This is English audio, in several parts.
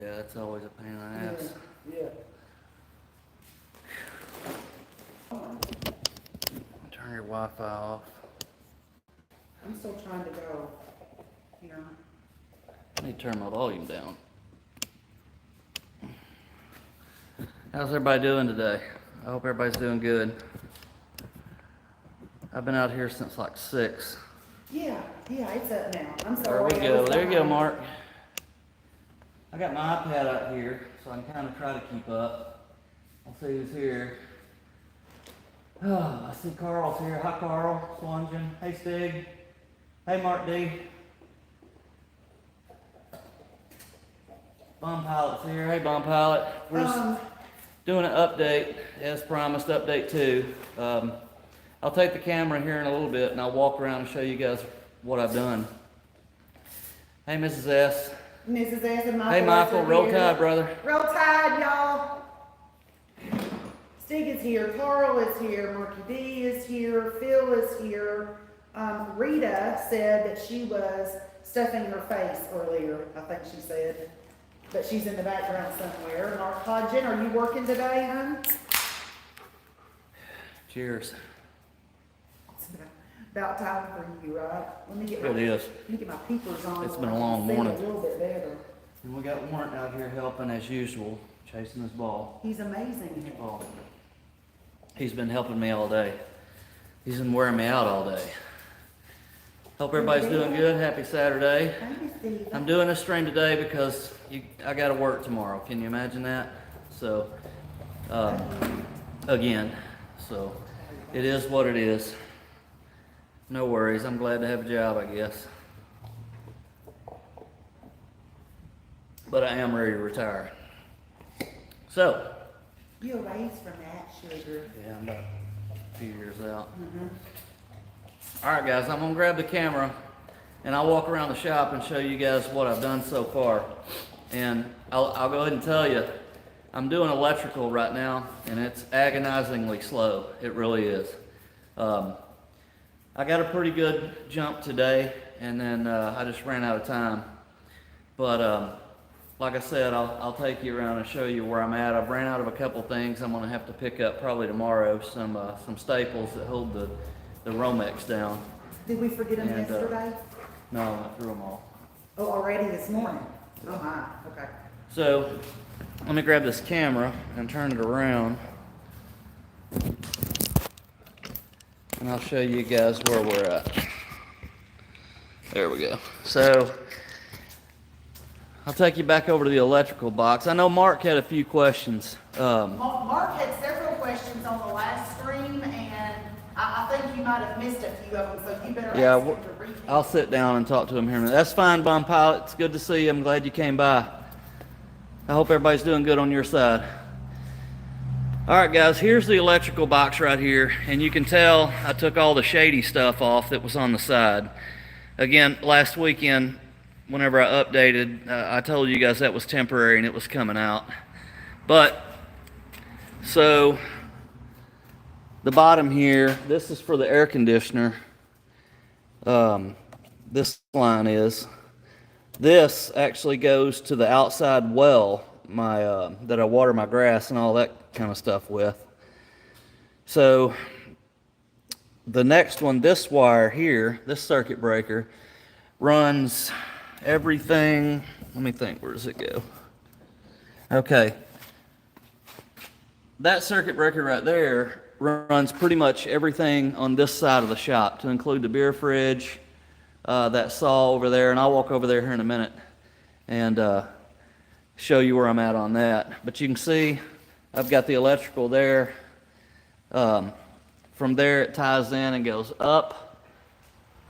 Yeah, that's always a pain in the ass. Yeah. Turn your Wi-Fi off. I'm still trying to go, you know. I need to turn my volume down. How's everybody doing today? I hope everybody's doing good. I've been out here since like 6. Yeah, it's up now. I'm There sorry. we go. There you go, Mark. I got my iPad out here, so I can kind of try to keep up. I'll see who's here. Oh, I see Carl's here. Hi, Carl. Swangen. Hey, Stig. Hey, Mark D. Bomb Pilot's here. Hey, Bomb Pilot. We're just doing an update, as promised, update 2. I'll take the camera here in a little bit, and I'll walk around and show you guys what I've done. Hey, Mrs. S. Mrs. S. and Michael. Hey, Michael. Roll Tide, brother. Roll Tide, y'all. Stig is here. Carl is here. Marky D is here. Phil is here. Rita said that she was stuffing her face earlier, I think she said. But she's in the background somewhere. Mark Hodgin, are you working today, hon? Cheers. It's about time for you, right? Let me get It is. Let me get my peepers on. It's so been I a can long see morning. A little bit better. And we got Warren out here helping as usual, chasing this ball. He's amazing. Oh, he's been helping me all day. He's been wearing me out all day. Hope everybody's doing good. Happy Saturday. Thank you, Steve. I'm doing this stream today because I got to work tomorrow. Can you imagine that? So, again, so it is what it is. No worries. I'm glad to have a job, I guess. But I am ready to retire. So. You a raise from that, sugar. Yeah, I'm about a few years out. All right, guys, I'm gonna grab the camera and I'll walk around the shop and show you guys what I've done so far. And I'll go ahead and tell you, I'm doing electrical right now and it's agonizingly slow. It really is. I got a pretty good jump today and then I just ran out of time. But like I said, I'll take you around and show you where I'm at. I've ran out of a couple things I'm gonna have to pick up probably tomorrow. Some staples that hold the Romex down. Did we forget them And, yesterday? No, I went through them all. Oh, already this morning? Oh my, okay. So, let me grab this camera and turn it around. And I'll show you guys where we're at. There we go. So, I'll take you back over to the electrical box. I know Mark had a few questions. Mark had several questions on the last stream, and I think you might have missed a few of them, so you better Yeah, ask him to repeat. I'll sit down and talk to him here in a minute. That's fine, Bomb Pilot. It's good to see you. I'm glad you came by. I hope everybody's doing good on your side. All right, guys, here's the electrical box right here, and you can tell I took all the shady stuff off that was on the side. Again, last weekend, whenever I updated, I told you guys that was temporary and it was coming out. But, so, the bottom here, this is for the air conditioner. This line is. This actually goes to the outside well, that I water my grass and all that kind of stuff with. So, the next one, this wire here, this circuit breaker, runs everything. Let me think, where does it go? Okay. That circuit breaker right there runs pretty much everything on this side of the shop, to include the beer fridge, that saw over there, and I'll walk over there here in a minute and show you where I'm at on that. But you can see I've got the electrical there. From there it ties in and goes up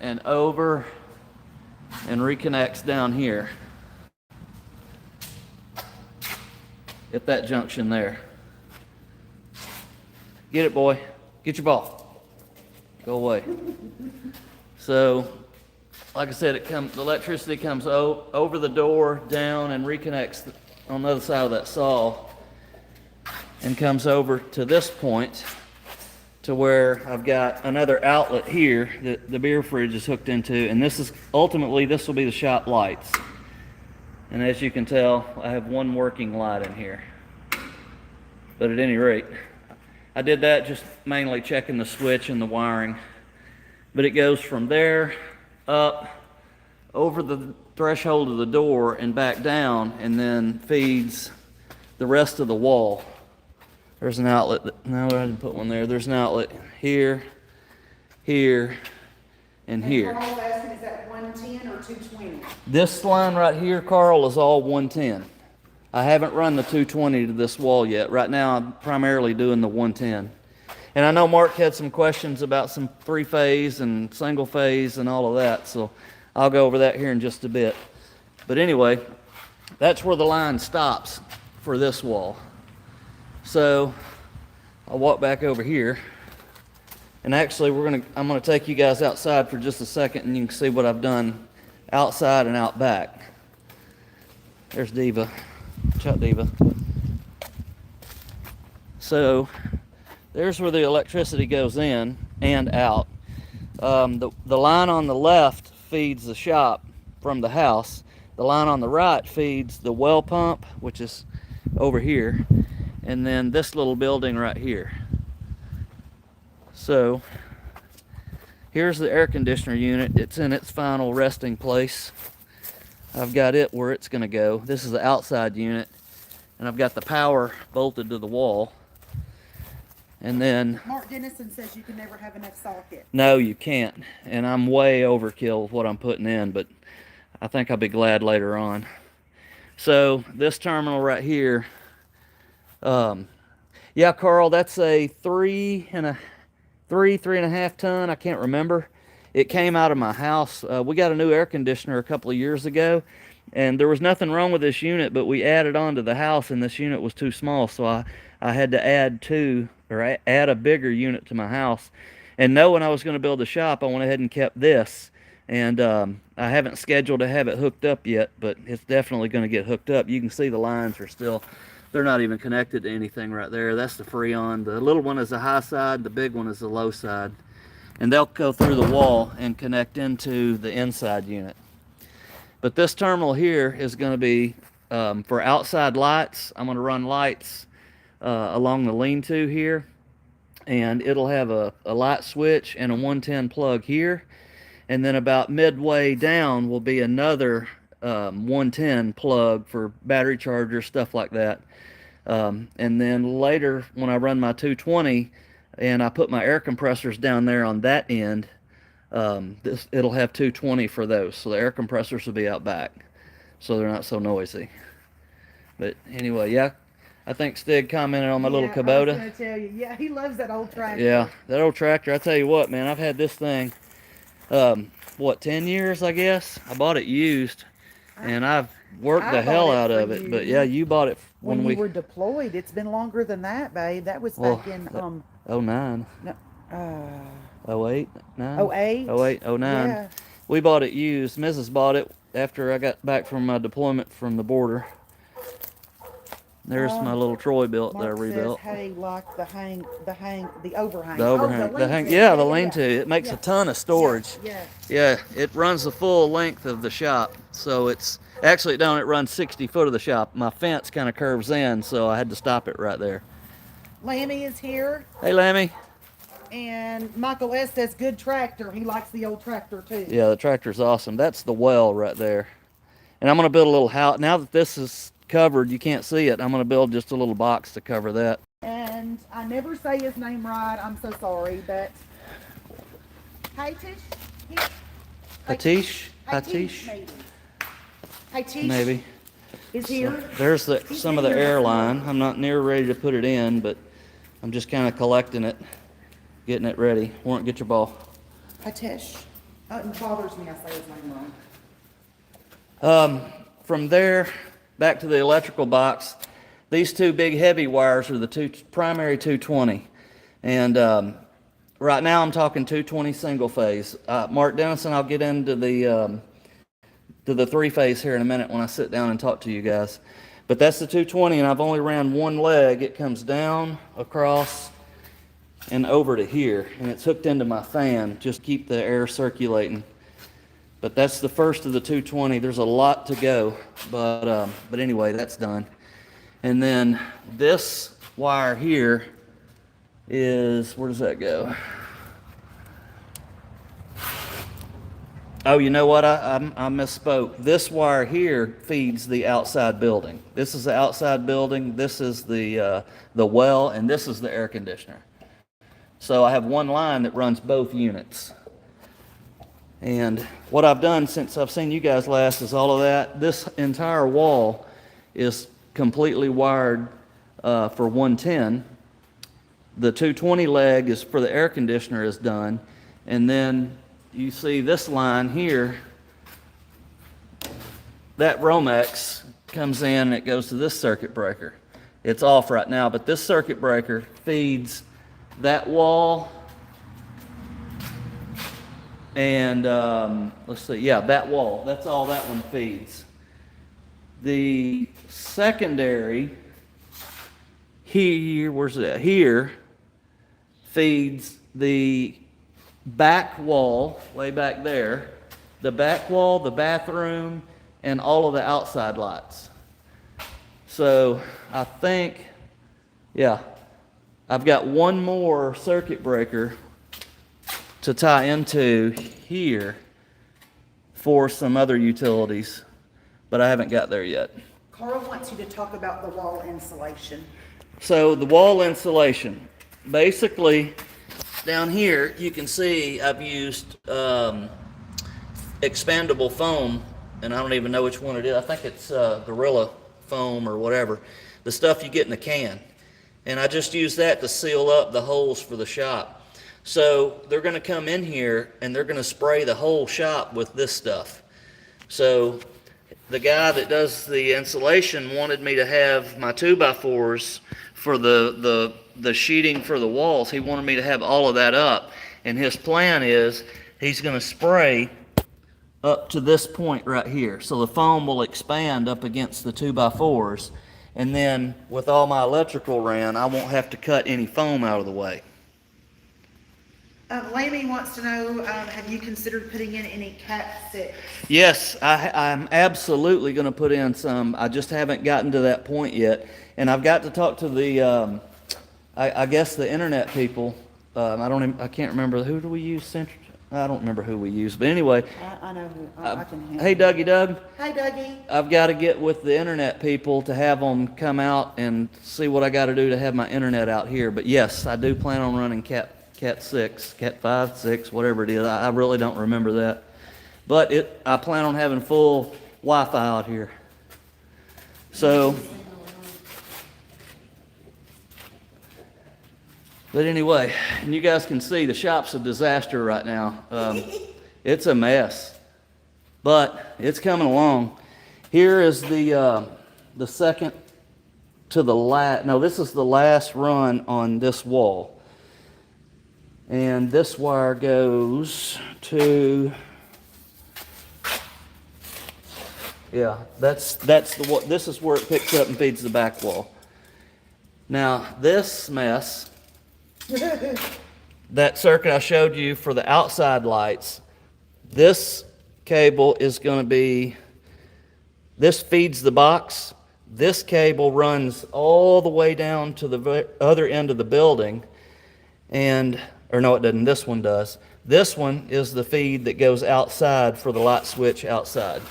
and over and reconnects down here at that junction there. Get it, boy. Get your ball. Go away. So, like I said, the electricity comes over the door, down, and reconnects on the other side of that saw, and comes over to this point, to where I've got another outlet here that the beer fridge is hooked into, and this is ultimately, this will be the shop lights. And as you can tell, I have one working light in here. But at any rate, I did that just mainly checking the switch and the wiring. But it goes from there up over the threshold of the door and back down, and then feeds the rest of the wall. There's an outlet. No, I didn't put one there. There's an outlet here, here, and here. Carl's asking, is that 110 or 220? This line right here, Carl, is all 110. I haven't run the 220 to this wall yet. Right now, I'm primarily doing the 110. And I know Mark had some questions about some three-phase and single-phase and all of that, so I'll go over that here in just a bit. But anyway, that's where the line stops for this wall. So I'll walk back over here. And actually, I'm gonna take you guys outside for just a second, and you can see what I've done outside and out back. There's Diva. Chuck Diva. So there's where the electricity goes in and out. The line on the left feeds the shop from the house. The line on the right feeds the well pump, which is over here, and then this little building right here. So here's the air conditioner unit. It's in its final resting place. I've got it where it's going to go. This is the outside unit, and I've got the power bolted to the wall. And then Mark Dennison says you can never have enough socket. no, you can't. And I'm way overkill with what I'm putting in, but I think I'll be glad later on. So this terminal right here, yeah, Carl, that's a three and a half ton. I can't remember. It came out of my house. We got a new air conditioner a couple of years ago, and there was nothing wrong with this unit, but we added on to the house, and this unit was too small, so I had to add a bigger unit to my house. And knowing I was going to build a shop, I went ahead and kept this. And I haven't scheduled to have it hooked up yet, but it's definitely going to get hooked up. You can see the lines are still, they're not even connected to anything right there. That's the Freon. The little one is the high side, the big one is the low side. And they'll go through the wall and connect into the inside unit. But this terminal here is going to be for outside lights. I'm going to run lights along the lean-to here, and it'll have a light switch and a 110 plug here, and then about midway down will be another 110 plug for battery charger, stuff like that. And then later when I run my 220 and I put my air compressors down there on that end, it'll have 220 for those, so the air compressors will be out back so they're not so noisy. But anyway, yeah, I think Stig commented on my little Kubota. I was gonna tell you, yeah, he loves that old tractor. Yeah, that old tractor, I tell you what, man, I've had this thing, 10 years, I guess. I bought it used, and I've worked the hell out of it. But yeah, you bought it when we were deployed. It's been longer than that, babe. That was back in 09. No, 08, 9? 08? 08, 09. Yeah. We bought it used. Mrs. bought it after I got back from my deployment from the border. There's my little Troy built that I rebuilt. Says, hey, like the overhang. The overhang. The lean-to. It makes a ton of storage. Yeah, it runs the full length of the shop. So it runs 60 foot of the shop. My fence kind of curves in, so I had to stop it right there. Lammy is here. Hey, Lammy. And Michael S. says, good tractor. He likes the old tractor, too. Yeah, the tractor's awesome. That's the well right there. And I'm going to build a little house. Now that this is covered, you can't see it. I'm going to build just a little box to cover that. And I never say his name right. I'm so sorry, but Hatish? Maybe. Is here. There's some of the airline. I'm not near ready to put it in, but I'm just kind of collecting it, getting it ready. Warren, get your ball. Hatish. It bothers me I say his name wrong. From there, back to the electrical box. These two big heavy wires are the primary 220. And right now I'm talking 220 single phase. Mark Dennison, I'll get into the three phase here in a minute when I sit down and talk to you guys. But that's the 220, and I've only ran one leg. It comes down, across, and over to here. And it's hooked into my fan, just keep the air circulating. But that's the first of the 220. There's a lot to go, but anyway, that's done. And then this wire here is, where does that go? Oh, you know what? I misspoke. This wire here feeds the outside building. This is the outside building. This is the well, and this is the air conditioner. So I have one line that runs both units. And what I've done since I've seen you guys last is all of that. This entire wall is completely wired for 110. The 220 leg is for the air conditioner is done. And then you see this line here, that Romex comes in and it goes to this circuit breaker. It's off right now, but this circuit breaker feeds that wall and let's see, yeah, that wall. That's all that one feeds. The secondary here, where's that? Here feeds the back wall, way back there, the back wall, the bathroom, and all of the outside lights. So I think, yeah, I've got one more circuit breaker to tie into here for some other utilities, but I haven't got there yet. Carl wants you to talk about the wall insulation. So the wall insulation, basically down here you can see I've used expandable foam, and I don't even know which one it is. I think it's Gorilla foam or whatever, the stuff you get in a can. And I just use that to seal up the holes for the shop. So they're going to come in here and they're going to spray the whole shop with this stuff. So the guy that does the insulation wanted me to have my 2x4s for the sheeting for the walls. He wanted me to have all of that up. And his plan is he's going to spray up to this point right here. So the foam will expand up against the 2x4s. And then with all my electrical ran, I won't have to cut any foam out of the way. Lamy wants to know, have you considered putting in any Cat 6? Yes, I'm absolutely going to put in some. I just haven't gotten to that point yet. And I've got to talk to the, I guess the internet people. I can't remember, who do we use? I don't remember who we use. But anyway. I know who, I can handle. Hey, Dougie Doug. Hi, Dougie. I've got to get with the internet people to have them come out and see what I got to do to have my internet out here. But yes, I do plan on running Cat 6, Cat 5, 6, whatever it is. I really don't remember that. But I plan on having full Wi-Fi out here. So, but anyway, and you guys can see the shop's a disaster right now. It's a mess, but it's coming along. Here is the second to the last. No, this is the last run on this wall. And this wire goes to, yeah, that's the, this is where it picks up and feeds the back wall. Now, this mess, that circuit I showed you for the outside lights, this cable is going to be, this feeds the box. This cable runs all the way down to the other end of the building, and or no, it doesn't. This one does. This one is the feed that goes outside for the light switch outside.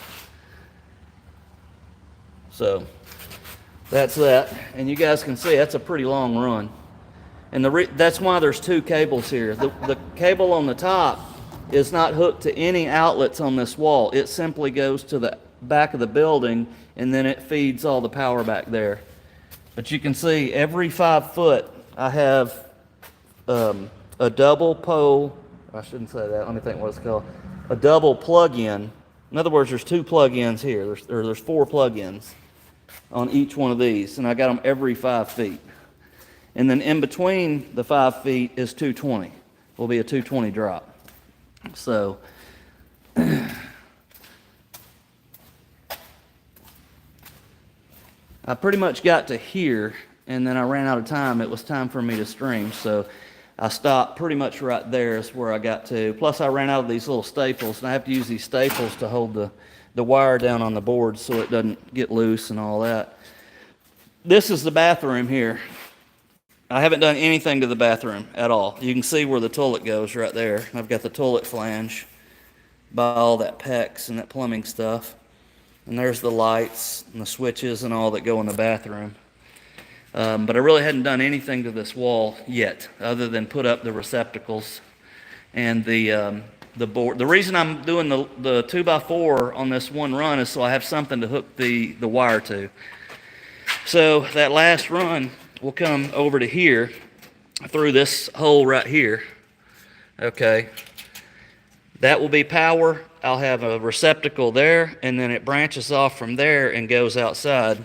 So that's that. And you guys can see that's a pretty long run. And that's why there's two cables here. The cable on the top is not hooked to any outlets on this wall. It simply goes to the back of the building, and then it feeds all the power back there. But you can see every 5 foot I have a double pole, I shouldn't say that, let me think what it's called, a double plug-in. In other words, there's 2 plug-ins here, there's 4 plug-ins on each one of these, and I got them every 5 feet. And then in between the 5 feet is 220, will be a 220 drop. So, I pretty much got to here, and then I ran out of time. It was time for me to stream, so I stopped pretty much right there is where I got to. Plus I ran out of these little staples, and I have to use these staples to hold the wire down on the board so it doesn't get loose and all that. This is the bathroom here. I haven't done anything to the bathroom at all. You can see where the toilet goes right there. I've got the toilet flange by all that PEX and that plumbing stuff. And there's the lights and the switches and all that go in the bathroom. But I really hadn't done anything to this wall yet, other than put up the receptacles and the board. The reason I'm doing the 2x4 on this one run is so I have something to hook the wire to. So that last run will come over to here through this hole right here. Okay. That will be power. I'll have a receptacle there, and then it branches off from there and goes outside.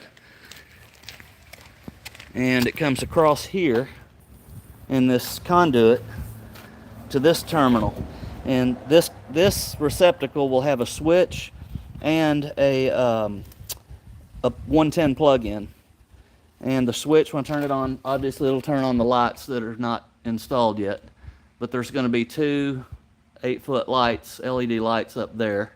And it comes across here in this conduit to this terminal. And this receptacle will have a switch and a 110 plug-in. And the switch, when I turn it on, obviously it'll turn on the lights that are not installed yet. But there's going to be two 8-foot lights, LED lights up there.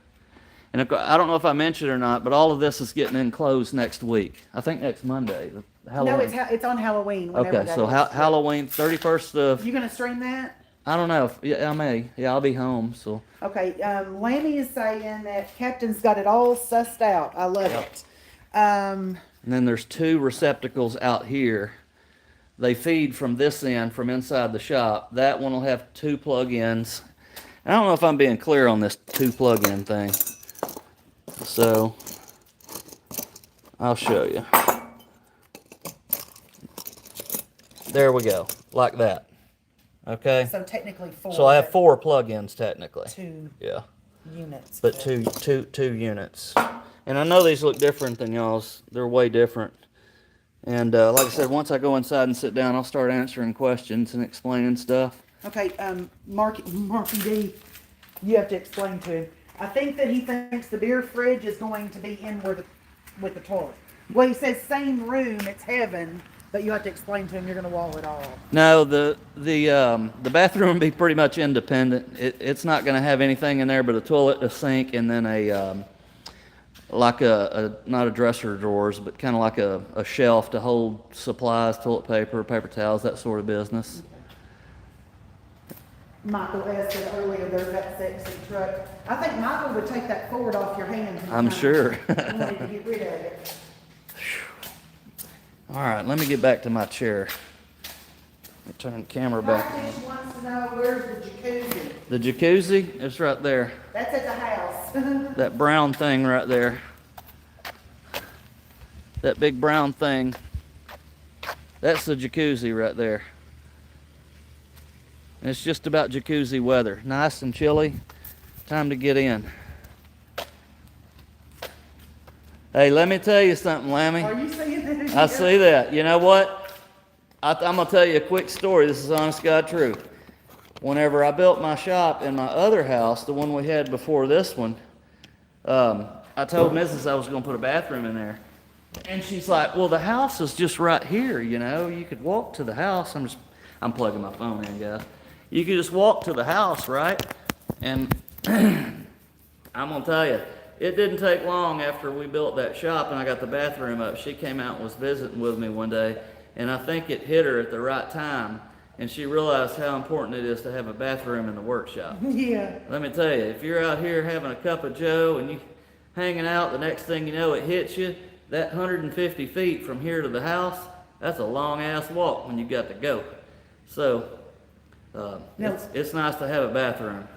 And I don't know if I mentioned it or not, but all of this is getting enclosed next week. I think next Monday. Halloween. No, it's on Halloween. Okay, so Halloween, 31st of... You gonna stream that? I don't know. Yeah, I may. Yeah, I'll be home, so... Okay, Lanny is saying that Captain's got it all sussed out. I love it. And then there's two receptacles out here. They feed from this end, from inside the shop. That one will have two plug-ins. I don't know if I'm being clear on this two plug-in thing. So, I'll show you. There we go, like that. Okay? So technically 4. So I have 4 plug-ins technically. 2 Yeah. units. But two units. And I know these look different than y'all's. They're way different. And like I said, once I go inside and sit down, I'll start answering questions and explaining stuff. Okay, Marky D, you have to explain to him. I think that he thinks the beer fridge is going to be in with the toilet. Well, he says same room, it's heaven, but you have to explain to him you're going to wall it all. No, the bathroom will be pretty much independent. It's not going to have anything in there but a toilet, a sink, and then like not a dresser drawers, but kind of like a shelf to hold supplies, toilet paper, paper towels, that sort of business. Michael asked it earlier, there's that sexy truck. I think Michael would take that Ford off your hands. I'm sure. I wanted to get rid of it. All right, let me get back to my chair. Let me turn the camera back. Practice wants to know where's the jacuzzi. The jacuzzi is right there. That's at the house. That brown thing right there. That big brown thing. That's the jacuzzi right there. And it's just about jacuzzi weather. Nice and chilly. Time to get in. Hey, let me tell you something, Lammy. Are you seeing that? I see that. You know what? I'm going to tell you a quick story. This is honest God truth. Whenever I built my shop in my other house, the one we had before this one, I told Mrs. I was going to put a bathroom in there. And she's like, well, the house is just right here, you know. You could walk to the house. I'm plugging my phone in, guys. You could just walk to the house, right? And I'm going to tell you, it didn't take long after we built that shop and I got the bathroom up. She came out and was visiting with me one day, and I think it hit her at the right time, and she realized how important it is to have a bathroom in the workshop. Yeah. Let me tell you, if you're out here having a cup of joe and you hanging out, the next thing you know, it hits you. That 150 feet from here to the house, that's a long-ass walk when you got to go. So, it's nice to have a bathroom.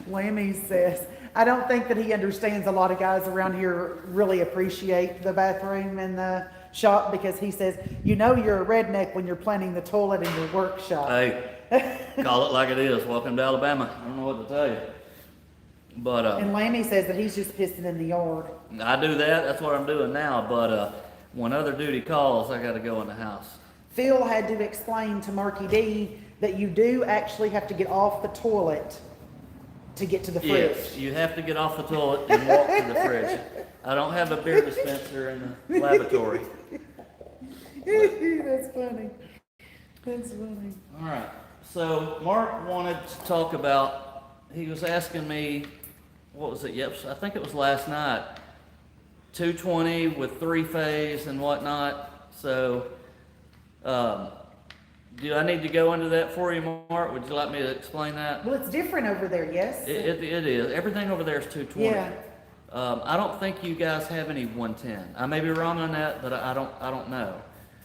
Lammy says, I don't think that he understands a lot of guys around here really appreciate the bathroom in the shop, because he says, you know you're a redneck when you're planning the toilet in your workshop. Hey, call it like it is. Welcome to Alabama. I don't know what to tell you. But and Lammy says that he's just pissing in the yard. I do that. That's what I'm doing now. But when other duty calls, I got to go in the house. Phil had to explain to Marky D that you do actually have to get off the toilet to get to the fridge. Yes, you have to get off the toilet and walk to the fridge. I don't have a beer dispenser in the lavatory. That's funny. That's funny. All right. So Mark wanted to talk about, he was asking me, what was it? Yep, I think it was last night. 220 with 3-phase and whatnot. So, do I need to go into that for you, Mark? Would you like me to explain that? Well, it's different over there, yes? It is. Everything over there is 220. Yeah. I don't think you guys have any 110. I may be wrong on that, but I don't know.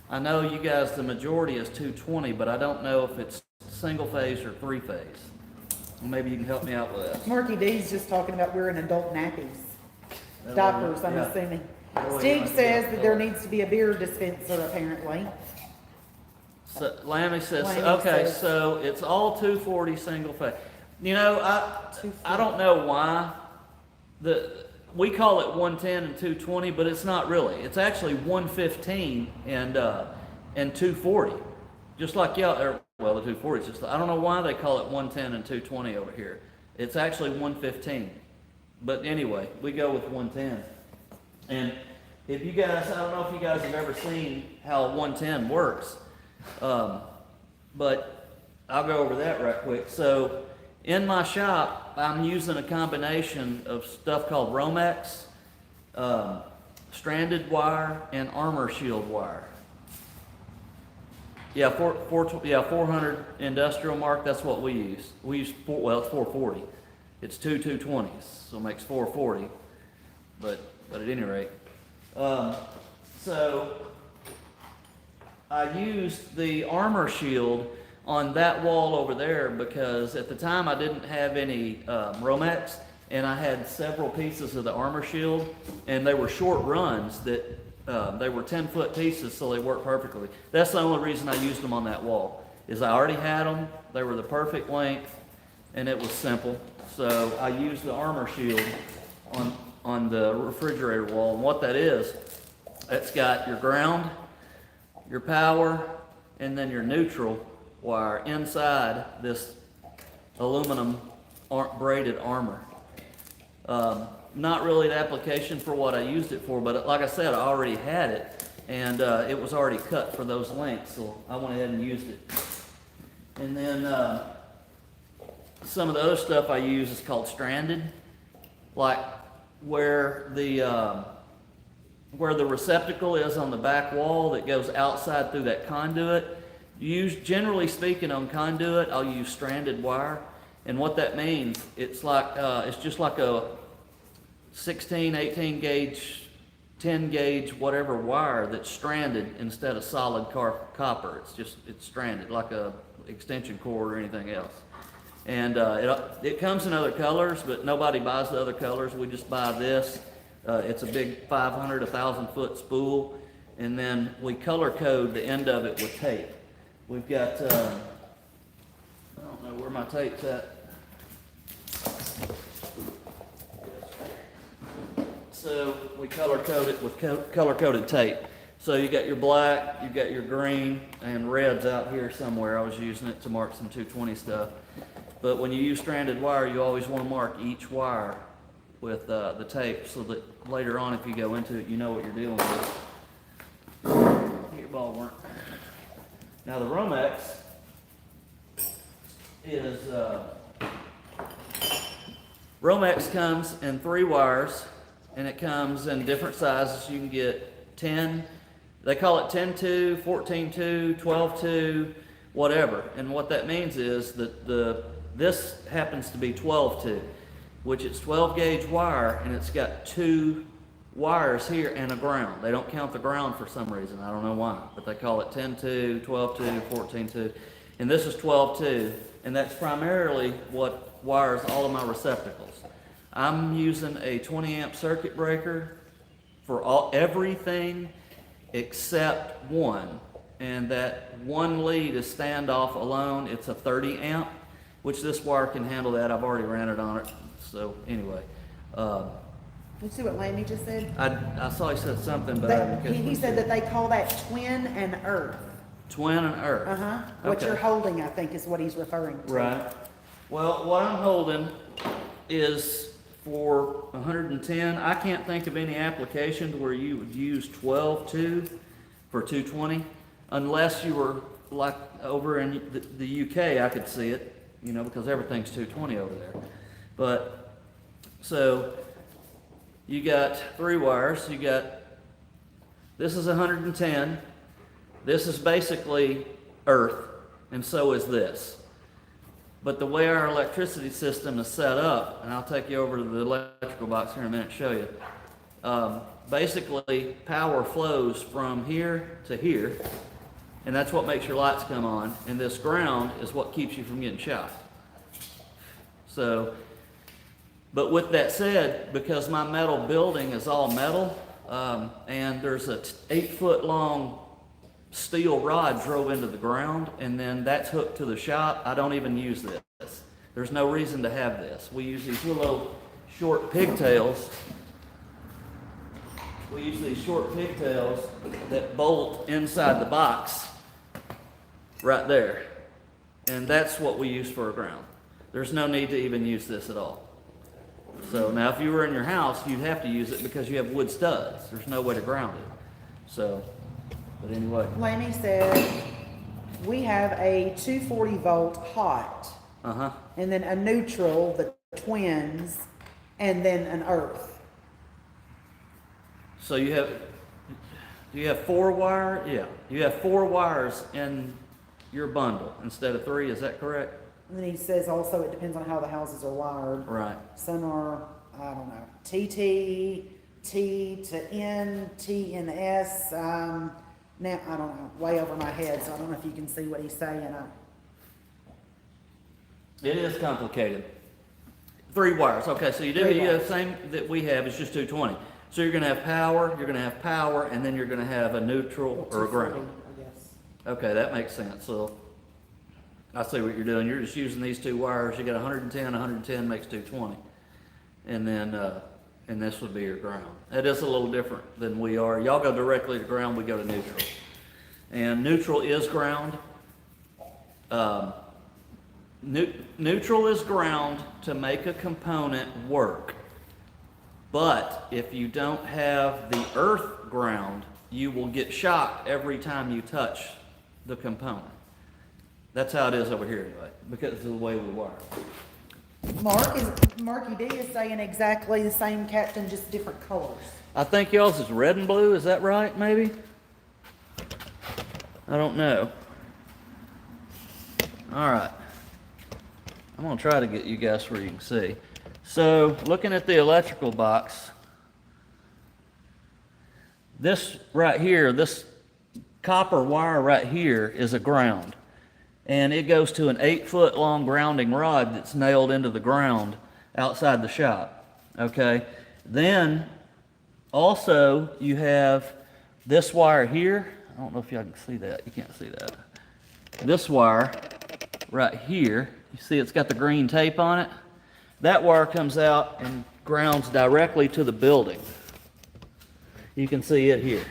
I know you guys, the majority is 220, but I don't know if it's single phase or 3-phase. Well, maybe you can help me out with that. Marky D's just talking about wearing adult nappies. Diapers, I'm Yeah. assuming. Oh, Steve yeah. says that there needs to be a beer dispenser apparently. So Lammy says, Lammy okay, says- so it's all 240 single phase. You know, I don't know why we call it 110 and 220, but it's not really. It's actually 115 and 240. Just like y'all, well, the 240 is just, I don't know why they call it 110 and 220 over here. It's actually 115. But anyway, we go with 110. And if you guys, I don't know if you guys have ever seen how 110 works, but I'll go over that right quick. So in my shop, I'm using a combination of stuff called Romex, stranded wire, and armor shield wire. Yeah, 400 industrial mark, that's what we use. We use, it's 440. It's 220s, so it makes 440. But at any rate, so I used the armor shield on that wall over there because at the time I didn't have any Romex, and I had several pieces of the armor shield, and they were short runs that they were 10-foot pieces, so they worked perfectly. That's the only reason I used them on that wall, is I already had them, they were the perfect length, and it was simple. So I used the armor shield on the refrigerator wall, and what that is, it's got your ground, your power, and then your neutral wire inside this aluminum braided armor. Not really the application for what I used it for, but like I said, I already had it, and it was already cut for those lengths, so I went ahead and used it. And then some of the other stuff I use is called stranded, like where the receptacle is on the back wall that goes outside through that conduit. Generally speaking, on conduit, I'll use stranded wire, and what that means, it's like it's just like a 16, 18 gauge, 10 gauge, whatever wire that's stranded instead of solid copper. It's stranded like a extension cord or anything else. And it comes in other colors, but nobody buys the other colors. We just buy this. It's a big 500, 1,000 foot spool, and then we color code the end of it with tape. We've got, I don't know where my tape's at. So we color code it with color coded tape. So you got your black, you got your green, and red's out here somewhere. I was using it to mark some 220 stuff. But when you use stranded wire, you always want to mark each wire with the tape so that later on, if you go into it, you know what you're dealing with. Get your ball work. Now the Romex is, Romex comes in 3 wires, and it comes in different sizes. You can get 10, they call it 10-2, 14-2, 12-2, whatever. And what that means is that this happens to be 12-2, which is 12 gauge wire, and it's got 2 wires here and a ground. They don't count the ground for some reason. I don't know why, but they call it 10-2, 12-2, 14-2, and this is 12-2, and that's primarily what wires all of my receptacles. I'm using a 20 amp circuit breaker for everything except one, and that one lead is standoff alone. It's a 30 amp, which this wire can handle that. I've already ran it on it. So anyway, Did you see what Lammy just said? I saw he said something, but I didn't catch He what he said that they call that twin and earth. Twin and earth. Uh-huh. What Okay. you're holding, I think, is what he's referring to. Right. Well, what I'm holding is for 110. I can't think of any applications where you would use 12-2 for 220 unless you were like over in the UK, I could see it, you know, because everything's 220 over there. But, so, you got 3 wires, you got, this is 110, this is basically earth, and so is this. But the way our electricity system is set up, and I'll take you over to the electrical box here in a minute and show you. Basically, power flows from here to here, and that's what makes your lights come on. And this ground is what keeps you from getting shot. So, but with that said, because my metal building is all metal, and there's a 8-foot long steel rod drove into the ground, and then that's hooked to the shop, I don't even use this. There's no reason to have this. We use these little short pigtails. We use these short pigtails that bolt inside the box right there. And that's what we use for a ground. There's no need to even use this at all. So now if you were in your house, you'd have to use it because you have wood studs. There's no way to ground it. So, but anyway. Laney said, we have a 240 volt hot, Uh-huh. and then a neutral, the twins, and then an earth. So you have, do you have 4 wire? Yeah. You have 4 wires in your bundle instead of 3, is that correct? And then he says also it depends on how the houses are wired. Right. Some are, I don't know, TT, T to N, T and S. Now, I don't know, way over my head, so I don't know if you can see what he's saying. It is complicated. 3 wires. Okay, so you do 3 you have wires. the same that we have, it's just 220. So you're gonna have power, and then you're gonna have a neutral or a 240, ground. I guess. Okay, that makes sense. So I see what you're doing. You're just using these 2 wires. You got 110 makes 220. And then, and this would be your ground. It is a little different than we are. Y'all go directly to ground, we go to neutral. And neutral is ground. Neutral is ground to make a component work. But if you don't have the earth ground, you will get shocked every time you touch the component. That's how it is over here anyway, because of the way we wire. Marky D is saying exactly the same, Captain, just different colors. I think y'all's is red and blue, is that right, maybe? I don't know. All right. I'm gonna try to get you guys where you can see. So, looking at the electrical box, this right here, this copper wire right here is a ground. And it goes to an 8-foot long grounding rod that's nailed into the ground outside the shop. Okay? Then, also, you have this wire here. I don't know if y'all can see that. You can't see that. This wire right here, you see it's got the green tape on it? That wire comes out and grounds directly to the building. You can see it here.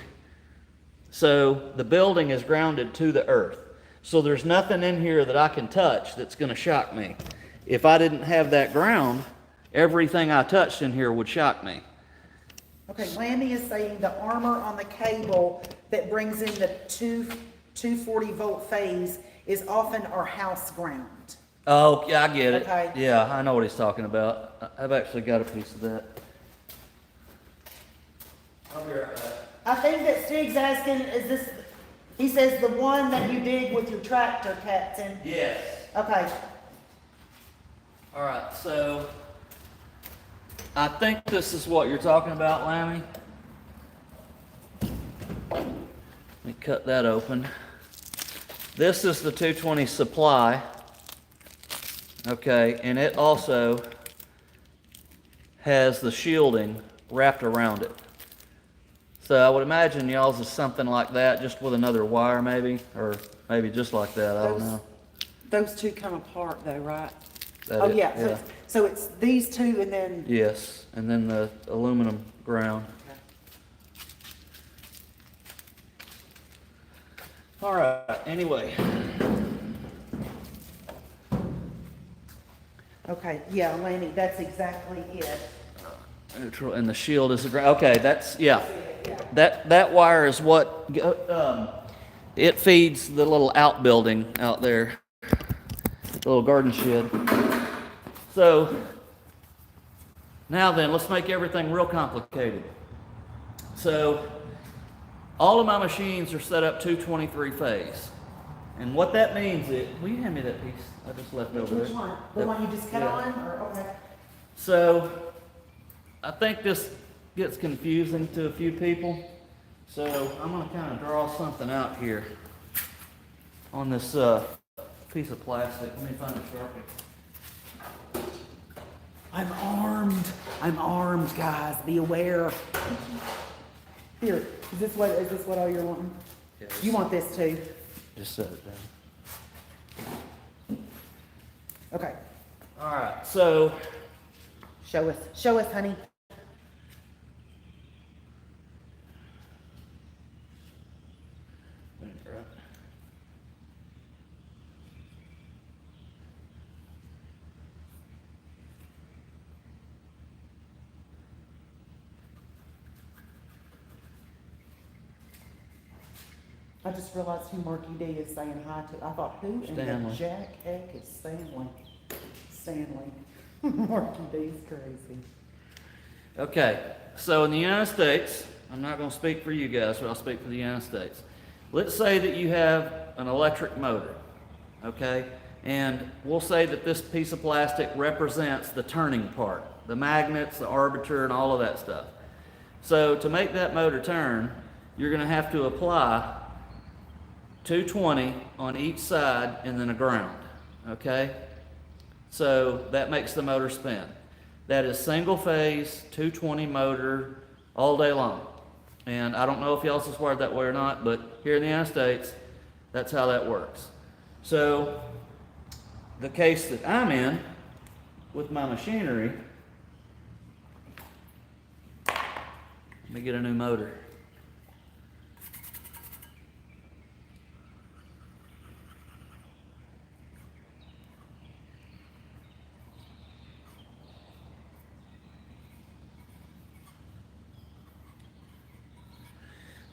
So the building is grounded to the earth. So there's nothing in here that I can touch that's going to shock me. If I didn't have that ground, everything I touched in here would shock me. Okay, Lanny is saying the armor on the cable that brings in the 240 volt phase is often our house ground. Oh, yeah, I get it. Okay. Yeah, I know what he's talking about. I've actually got a piece of that. I'll be right back. I think that Stig's asking, is this, he says the one that you dig with your tractor, Captain. Yes. Okay, All right, so I think this is what you're talking about, Lammy. Let me cut that open. This is the 220 supply. Okay, and it also has the shielding wrapped around it. So I would imagine y'all's is something like that, just with another wire maybe, or maybe just like that, I don't know. those two come apart though, right? That Oh, it- yeah, so it's these two and then, Yes, and then the aluminum ground. All right, anyway. okay, yeah, Lanny, that's exactly it. Neutral, and the shield is the ground. Okay, that's, yeah. That wire is what, it feeds the little outbuilding out there, the little garden shed. So now then, let's make everything real complicated. So all of my machines are set up 223 phase. And what that means is, will you hand me that piece I just left over there? Which one? The one you just cut Yeah. on, or, okay. So I think this gets confusing to a few people. So I'm gonna kind of draw something out here on this piece of plastic. Let me find a Sharpie. I'm armed, guys. Be aware. Here, is this what all you're wanting? Yes. You want this too? Just set it down. Okay. All right, so Show us, honey. I just realized who Marky D is saying hi to. I thought, who in the Stanley. jack heck is Stanley? Stanley. Marky D's crazy. Okay, so in the United States, I'm not going to speak for you guys, but I'll speak for the United States. Let's say that you have an electric motor, okay? And we'll say that this piece of plastic represents the turning part, the magnets, the arbiter, and all of that stuff. So to make that motor turn, you're going to have to apply 220 on each side and then a ground, okay? So that makes the motor spin. That is single phase, 220 motor all day long. And I don't know if y'all is wired that way or not, but here in the United States, that's how that works. So the case that I'm in with my machinery, let me get a new motor.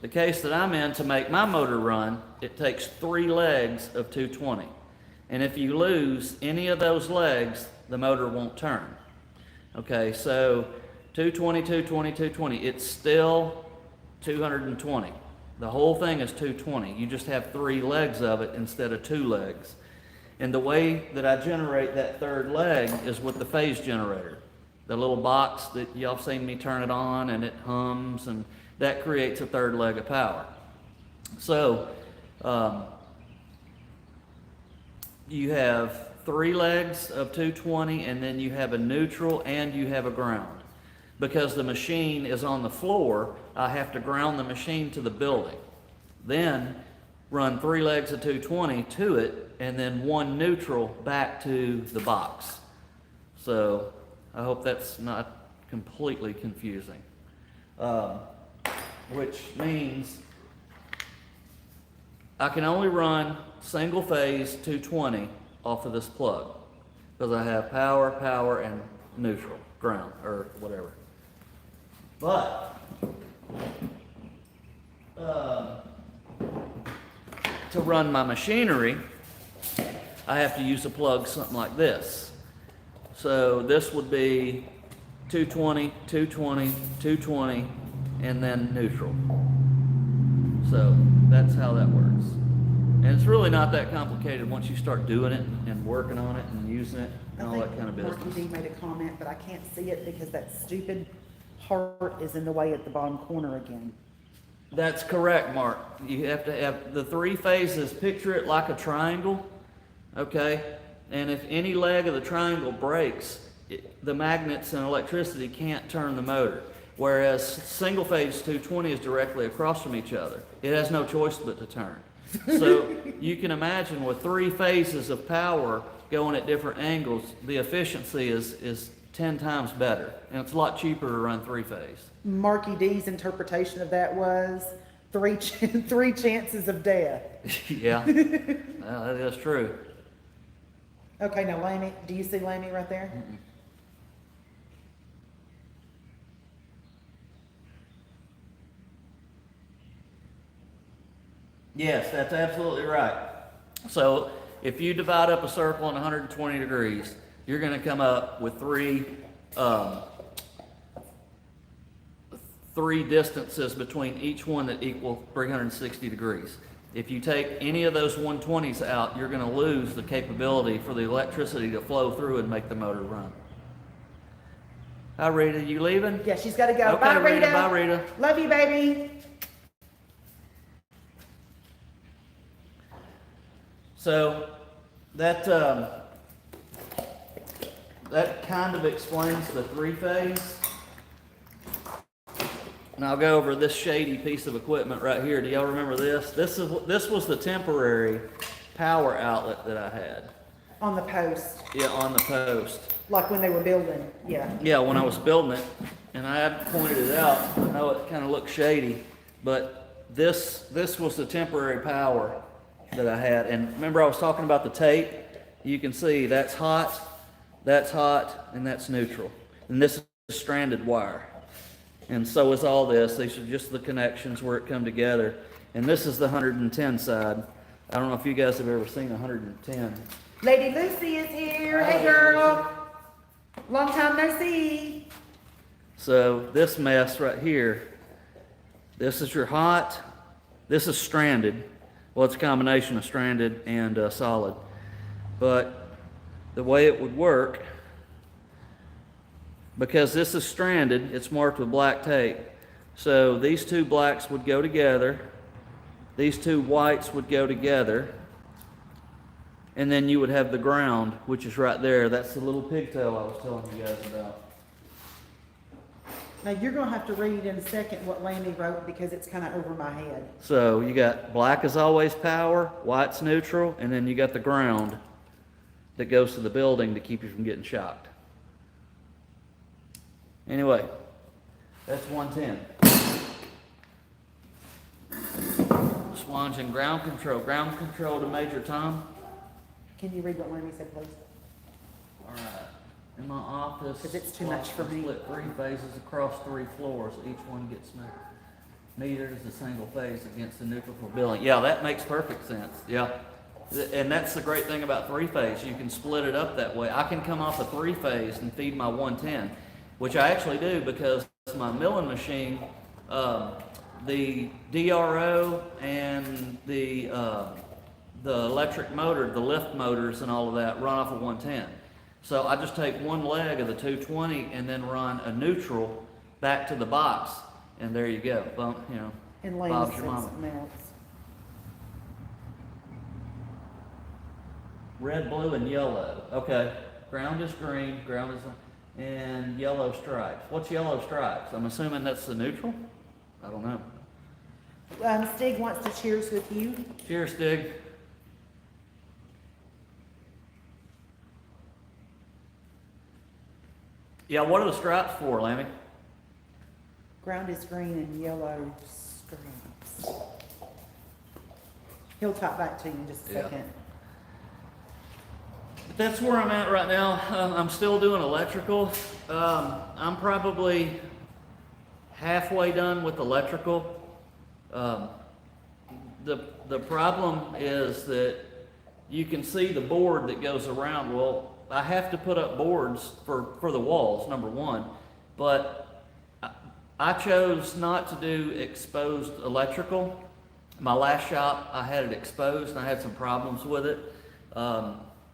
The case that I'm in, to make my motor run, it takes 3 legs of 220. And if you lose any of those legs, the motor won't turn. Okay, so 220, 220, 220, it's still 220. The whole thing is 220. You just have 3 legs of it instead of 2 legs. And the way that I generate that third leg is with the phase generator. The little box that y'all have seen me turn it on and it hums, and that creates a third leg of power. So you have 3 legs of 220, and then you have a neutral and you have a ground. Because the machine is on the floor, I have to ground the machine to the building. Then run 3 legs of 220 to it, and then 1 neutral back to the box. So I hope that's not completely confusing. Which means I can only run single phase 220 off of this plug, because I have power, and neutral, ground, or whatever. But to run my machinery, I have to use a plug something like this. So this would be 220, 220, 220, and then neutral. So that's how that works. And it's really not that complicated once you start doing it and working on it and using it and all that kind of business. Marky D made a comment, but I can't see it because that stupid heart is in the way at the bottom corner again. That's correct, Mark. You have to have the 3 phases. Picture it like a triangle, okay? And if any leg of the triangle breaks, the magnets and electricity can't turn the motor. Whereas single phase 220 is directly across from each other. It has no choice but to turn. So you can imagine with 3 phases of power going at different angles, the efficiency is 10 times better. And it's a lot cheaper to run 3 phase. Marky D's interpretation of that was 3 chances of death. Yeah, well, that is true. Okay, now Lamy, do you see Lamy right there? Mm-mm. Yes, that's absolutely right. So if you divide up a circle in 120 degrees, you're going to come up with um, three distances between each one that equal 360 degrees. If you take any of those 120s out, you're going to lose the capability for the electricity to flow through and make the motor run. Hi, Rita, you leaving? Yeah, she's got to go. Okay, Bye, Rita. Rita. Bye, Rita. Love you, baby. So that that kind of explains the three-phase. And I'll go over this shady piece of equipment right here. Do y'all remember this? This was the temporary power outlet that I had. On the post, Yeah, on the post. like when they were building. Yeah. Yeah, when I was building it, and I had pointed it out. I know it kind of looked shady, but this was the temporary power that I had. And remember I was talking about the tape? You can see that's hot, and that's neutral. And this is stranded wire. And so is all this. These are just the connections where it come together. And this is the 110 side. I don't know if you guys have ever seen 110. Lady Lucy is here. Hey, girl. Long time no see. So this mess right here, this is your hot, this is stranded. Well, it's a combination of stranded and solid. But the way it would work, because this is stranded, it's marked with black tape. So these two blacks would go together, these two whites would go together, and then you would have the ground, which is right there. That's the little pigtail I was telling you guys about. Now, you're going to have to read in a second what Lanny wrote because it's kind of over my head. So you got black is always power, white's neutral, and then you got the ground that goes to the building to keep you from getting shocked. Anyway, that's 110. Swange and ground control. Ground control to Major Tom. Can you read what Lanny said, please? All right. In my office, 'Cause it's too much for me. Split three phases across 3 floors. Each one gets metered as a single phase against the neutral for billing. Yeah, that makes perfect sense. Yeah. And that's the great thing about 3-phase. You can split it up that way. I can come off a 3-phase and feed my 110, which I actually do because my milling machine, the DRO and the electric motor, the lift motors and all of that run off of 110. So I just take one leg of the 220 and then run a neutral back to the box, and there you go. Bump, you know, And Lanny Bob's said your mama. something else. Red, blue, and yellow. Okay. Ground is green, ground is, and yellow stripes. What's yellow stripes? I'm assuming that's the neutral? I don't know. Stig wants to cheers with you. Cheers, Stig. Yeah, what are the stripes for, Lammy? Ground is green and yellow stripes. He'll talk back to you in just a Yeah. second. But that's where I'm at right now. I'm still doing electrical. I'm probably halfway done with electrical. The problem is that you can see the board that goes around. Well, I have to put up boards for the walls, number one, but I chose not to do exposed electrical. My last shop, I had it exposed and I had some problems with it.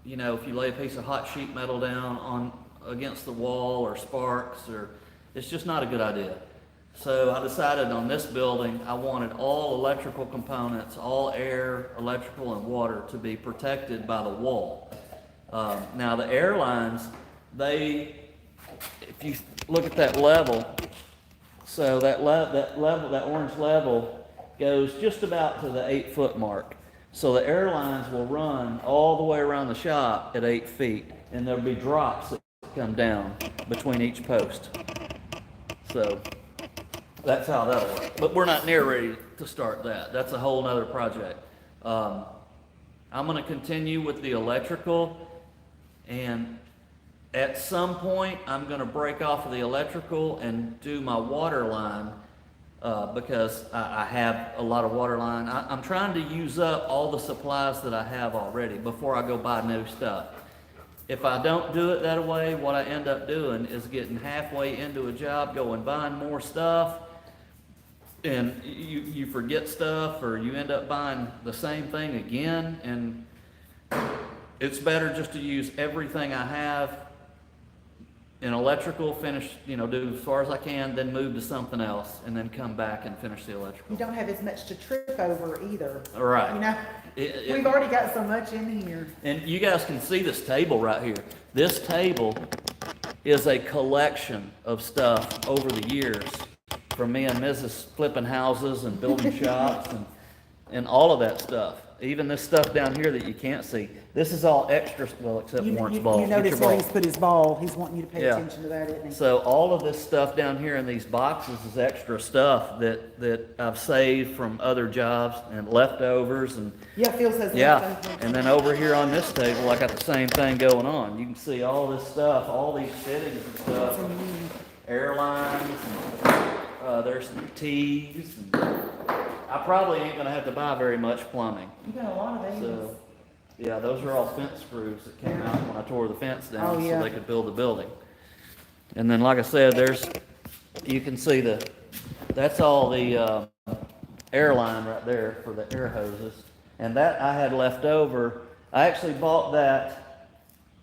You know, if you lay a piece of hot sheet metal down against the wall or sparks, it's just not a good idea. So I decided on this building, I wanted all electrical components, all air, electrical, and water to be protected by the wall. Now the airlines, if you look at that level, so that orange level goes just about to the 8-foot mark. So the airlines will run all the way around the shop at 8 feet, and there'll be drops that come down between each post. So that's how that'll work. But we're not near ready to start that. That's a whole nother project. I'm going to continue with the electrical, and at some point I'm going to break off of the electrical and do my water line because I have a lot of water line. I'm trying to use up all the supplies that I have already before I go buy new stuff. If I don't do it that way, what I end up doing is getting halfway into a job, going buying more stuff, and you forget stuff, or you end up buying the same thing again, and it's better just to use everything I have in electrical, finish, do as far as I can, then move to something else, and then come back and finish the electrical. You don't have as much to trip over either. Right. You know, we've already got so much in here. And you guys can see this table right here. This table is a collection of stuff over the years from me and Mrs. flipping houses and building shops and all of that stuff. Even this stuff down here that you can't see. This is all extra, well, except Warren's ball. You Get notice your where ball. he's put his ball. He's wanting you to pay Yeah. attention to that, isn't he? So all of this stuff down here in these boxes is extra stuff that I've saved from other jobs and leftovers and Yeah, Phil says. yeah. leftovers. And then over here on this table, I got the same thing going on. You can see all this stuff, all these fittings and stuff, airlines, and there's some tees. And I probably ain't gonna have to buy very much plumbing. You got a lot of these. So, yeah, those are all fence screws that came out when I tore the fence down Oh, yeah. so they could build the building. And then, like I said, you can see that's all the air line right there for the air hoses. And that I had left over. I actually bought that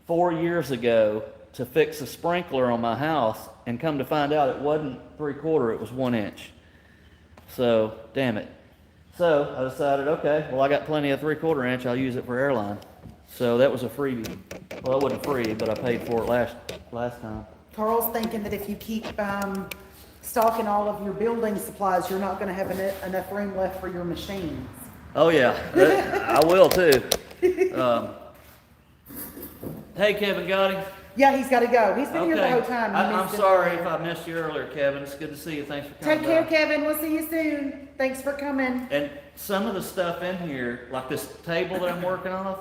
4 years ago to fix a sprinkler on my house, and come to find out it wasn't 3/4, it was 1 inch. So, damn it. So I decided, okay, well, I got plenty of 3/4 inch, I'll use it for airline. So that was a freebie. Well, it wasn't free, but I paid for it last time. Carl's thinking that if you keep stocking all of your building supplies, you're not going to have enough room left for your machines. Oh yeah, I will too. Hey, Kevin Gotti. Yeah, he's got to go. He's been here the Okay. whole time. You I'm missed him sorry earlier. if I missed you earlier, Kevin. It's good to see you. Thanks for coming Take care, by. Kevin. We'll see you soon. Thanks for coming. And some of the stuff in here, like this table that I'm working off,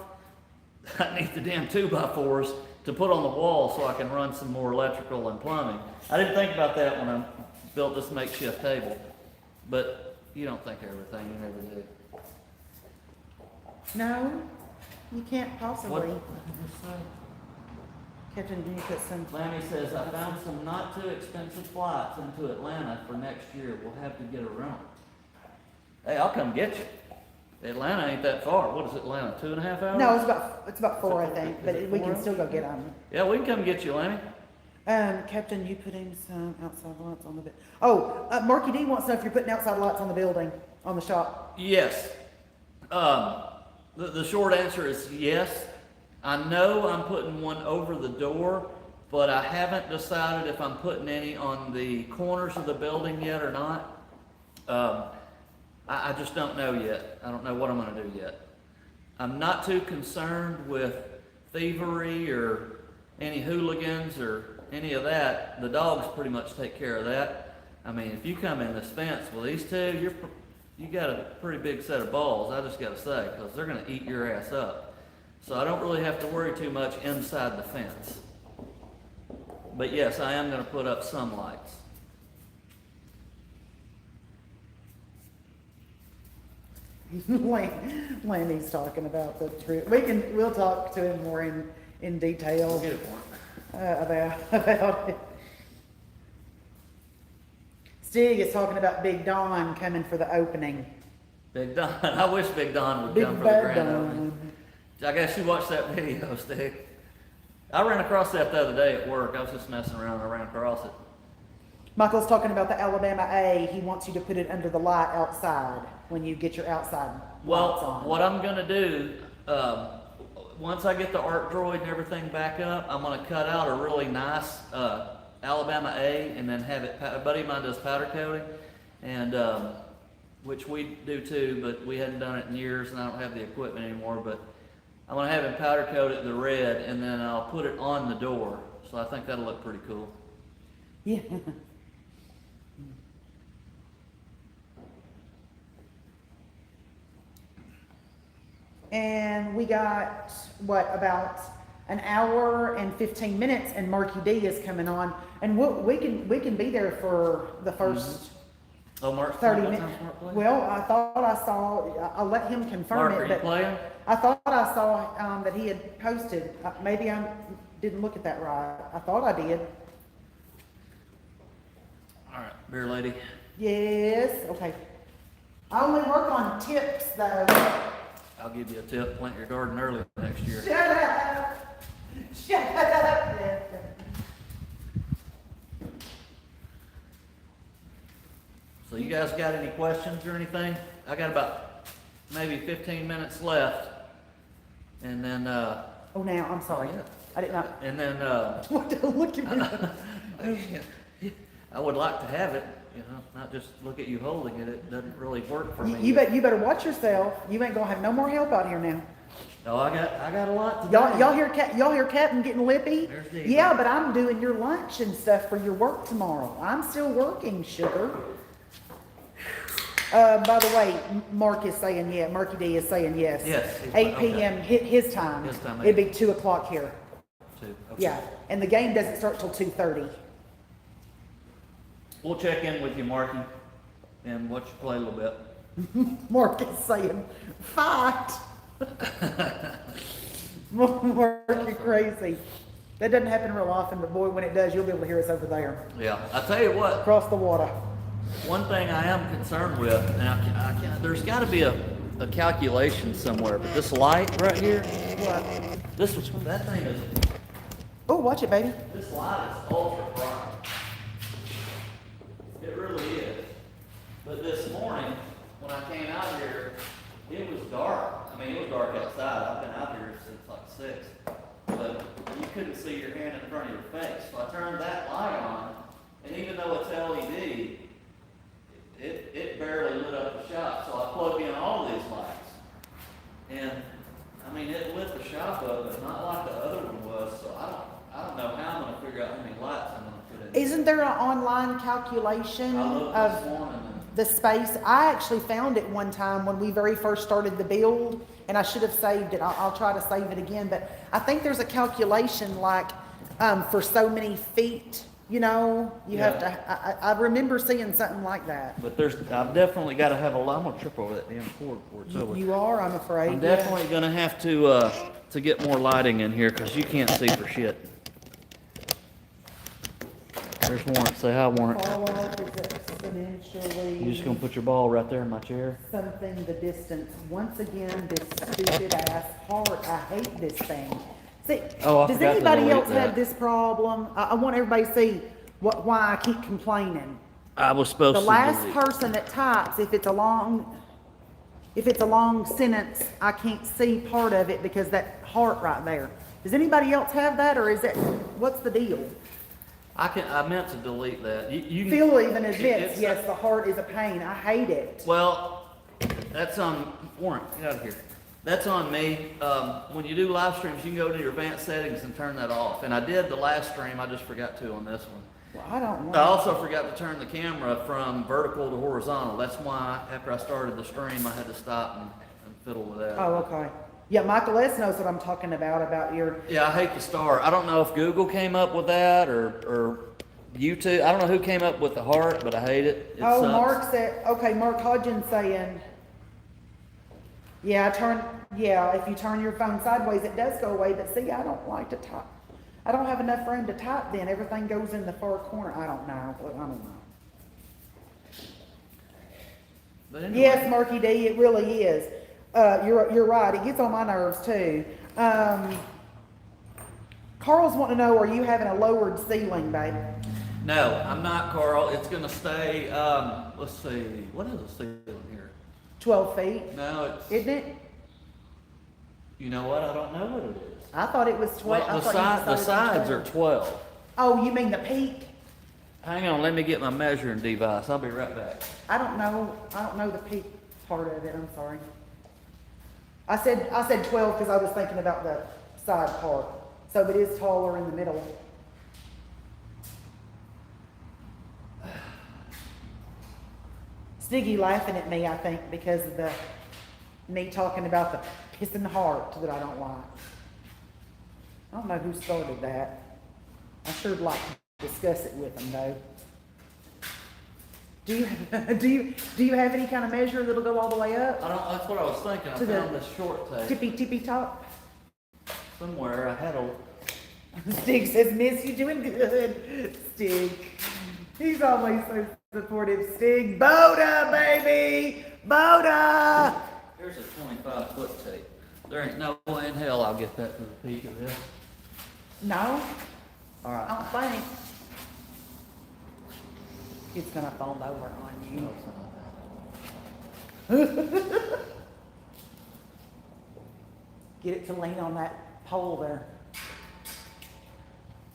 I need the damn 2x4s to put on the wall so I can run some more electrical and plumbing. I didn't think about that when I built this makeshift table, but you don't think of everything, you never do. No, you can't What? possibly. Captain, can you put some? Lammy says, I found some not too expensive flights into Atlanta for next year. We'll have to get a room. Hey, I'll come get you. Atlanta ain't that far. What is Atlanta, 2.5 hours? No, it's about 4, I think, Is but it we 4 can hours? still go get them. Yeah, we can come get you, Lammy. Captain, you putting some outside lights on the building? Oh, Marky D wants to know if you're putting outside lights on the building, on the shop. Yes. The short answer is yes. I know I'm putting one over the door, but I haven't decided if I'm putting any on the corners of the building yet or not. I just don't know yet. I don't know what I'm gonna do yet. I'm not too concerned with thievery or any hooligans or any of that. The dogs pretty much take care of that. I mean, if you come in this fence with these two, you got a pretty big set of balls, I just gotta say, because they're gonna eat your ass up. So I don't really have to worry too much inside the fence. But yes, I am gonna put up some lights. Landy's talking about the trip. We'll talk to him more in detail We'll get it for him. about it. Stig is talking about Big Don coming for the opening. Big Don, I wish Big Don would Big come for the Bad grand Don. opening. I guess you watched that video, Stig. I ran across that the other day at work. I was just messing around and I ran across it. Michael's talking about the Alabama A. He wants you to put it under the light outside when you get your outside lights Well, on. what I'm gonna do, once I get the Arc Droid and everything back up, I'm gonna cut out a really nice Alabama A and then have it. A buddy of mine does powder coating, and which we do too, but we hadn't done it in years, and I don't have the equipment anymore. But I'm gonna have him powder coat it the red, and then I'll put it on the door. So I think that'll look pretty cool. Yeah. And we got, about an hour and 15 minutes, and Marky D is coming on. And we can be there for the first Oh, Mark's 30 playing? What minutes. time's Mark playing? Well, I thought I saw, I'll let him confirm Mark, it, are you but playing? I thought I saw, that he had posted, maybe I didn't look at that right. I thought I did. All right, beer lady. Yes, okay. I only work on tips though. I'll give you a tip. Plant your garden early next year. Shut up. Shut up. So you guys got any questions or anything? I got about maybe 15 minutes left. And then, Oh, now, I'm sorry. Yeah. I did not, and then, look at me. I would like to have it, you know, not just look at you holding it. It doesn't really work for me. You better watch yourself. You ain't gonna have no more help out here now. No, I got a lot to do. Y'all hear Captain getting lippy? There's Dave. Yeah, but I'm doing your lunch and stuff for your work tomorrow. I'm still working, sugar. By the way, Mark is saying yeah, Marky D is saying yes. Yes. 8 p.m. His time. His time, It'd be 2 o'clock here. Too. Okay. Yeah, and the game doesn't start till 2:30. We'll check in with you, Marky, and watch you play a little bit. Mark is saying, fight. Mark, you're crazy. That doesn't happen real often, but boy, when it does, you'll be able to hear us over there, Yeah, I tell you what, across the water. one thing I am concerned with, and I can't, there's got to be a calculation somewhere, but this light right here, What? that thing is, Oh, watch it, baby. this light is ultra bright. It really is. But this morning, when I came out here, it was dark. I mean, it was dark outside. I've been out here since like 6. But you couldn't see your hand in front of your face. So I turned that light on, and even though it's LED, it barely lit up the shop. So I plugged in all these lights. And, I mean, it lit the shop up, but not like the other one was. So I don't know how I'm going to figure out how many lights I'm going to put in. Isn't there an online calculation I looked of this morning and the space? I actually found it one time when we very first started the build, and I should have saved it. I'll try to save it again, but I think there's a calculation like for so many feet, you know, you have to, I remember seeing something like that. But I've definitely got to have a lot. I'm gonna trip over that damn cord before it's over. You are, I'm afraid. I'm yeah. definitely gonna have to get more lighting in here because you can't see for shit. There's Warrant. Say hi, Warrant. Fall off is exponentially. You're just gonna put your ball right there in my chair. Something the distance. Once again, this stupid ass heart. I hate this thing. See, Oh, I does forgot to anybody delete else have that. this problem? I want everybody to see why I keep complaining. I was supposed The to. last delete. person that types, if it's a long sentence, I can't see part of it because that heart right there. Does anybody else have that, or is it, what's the deal? I meant to delete that. You Phil even admits, it's- yes, the heart is a pain. I hate it. Well, that's on Warrant. Get out of here. That's on me. When you do live streams, you can go to your advanced settings and turn that off. And I did the last stream. I just forgot to on this one. Well, I don't I want. also forgot to turn the camera from vertical to horizontal. That's why after I started the stream, I had to stop and fiddle with that. Oh, okay. Yeah, Michael S. knows what I'm talking about your, Yeah, I hate the star. I don't know if Google came up with that or YouTube. I don't know who came up with the heart, but I hate it. It oh, sucks. Mark said, okay, Mark Hodgins saying, yeah, if you turn your phone sideways, it does go away, but see, I don't like to type. I don't have enough room to type then. Everything goes in the far corner. I don't know. I don't know. But anyway, Yes, Marky D, it really is. You're right. It gets on my nerves too. Carl's wanting to know, are you having a lowered ceiling, babe? No, I'm not, Carl. It's gonna stay. Let's see. What is the ceiling here? 12 feet, No, it's. isn't it? You know what? I don't know what it is. I thought it was 12. Well, the sides are 12. Oh, you mean the peak? Hang on, let me get my measuring device. I'll be right back. I don't know the peak part of it. I'm sorry. I said 12 because I was thinking about the side part. So it is taller in the middle. Stiggy laughing at me, I think, because of me talking about the pissing heart that I don't like. I don't know who started that. I sure would like to discuss it with them, though. Do you, do you have any kind of measure that'll go all the way up? I don't, that's what I was thinking. I To the found this short tape Tippy top? somewhere. I had a, Stig says, miss you doing good. Stig. He's always so supportive. Stig. Boda, baby! Boda! here's a 25-foot tape. There ain't no way in hell I'll get that to the peak of this. No, All I right. don't think. It's gonna fold over on you. Get it to lean on that pole there.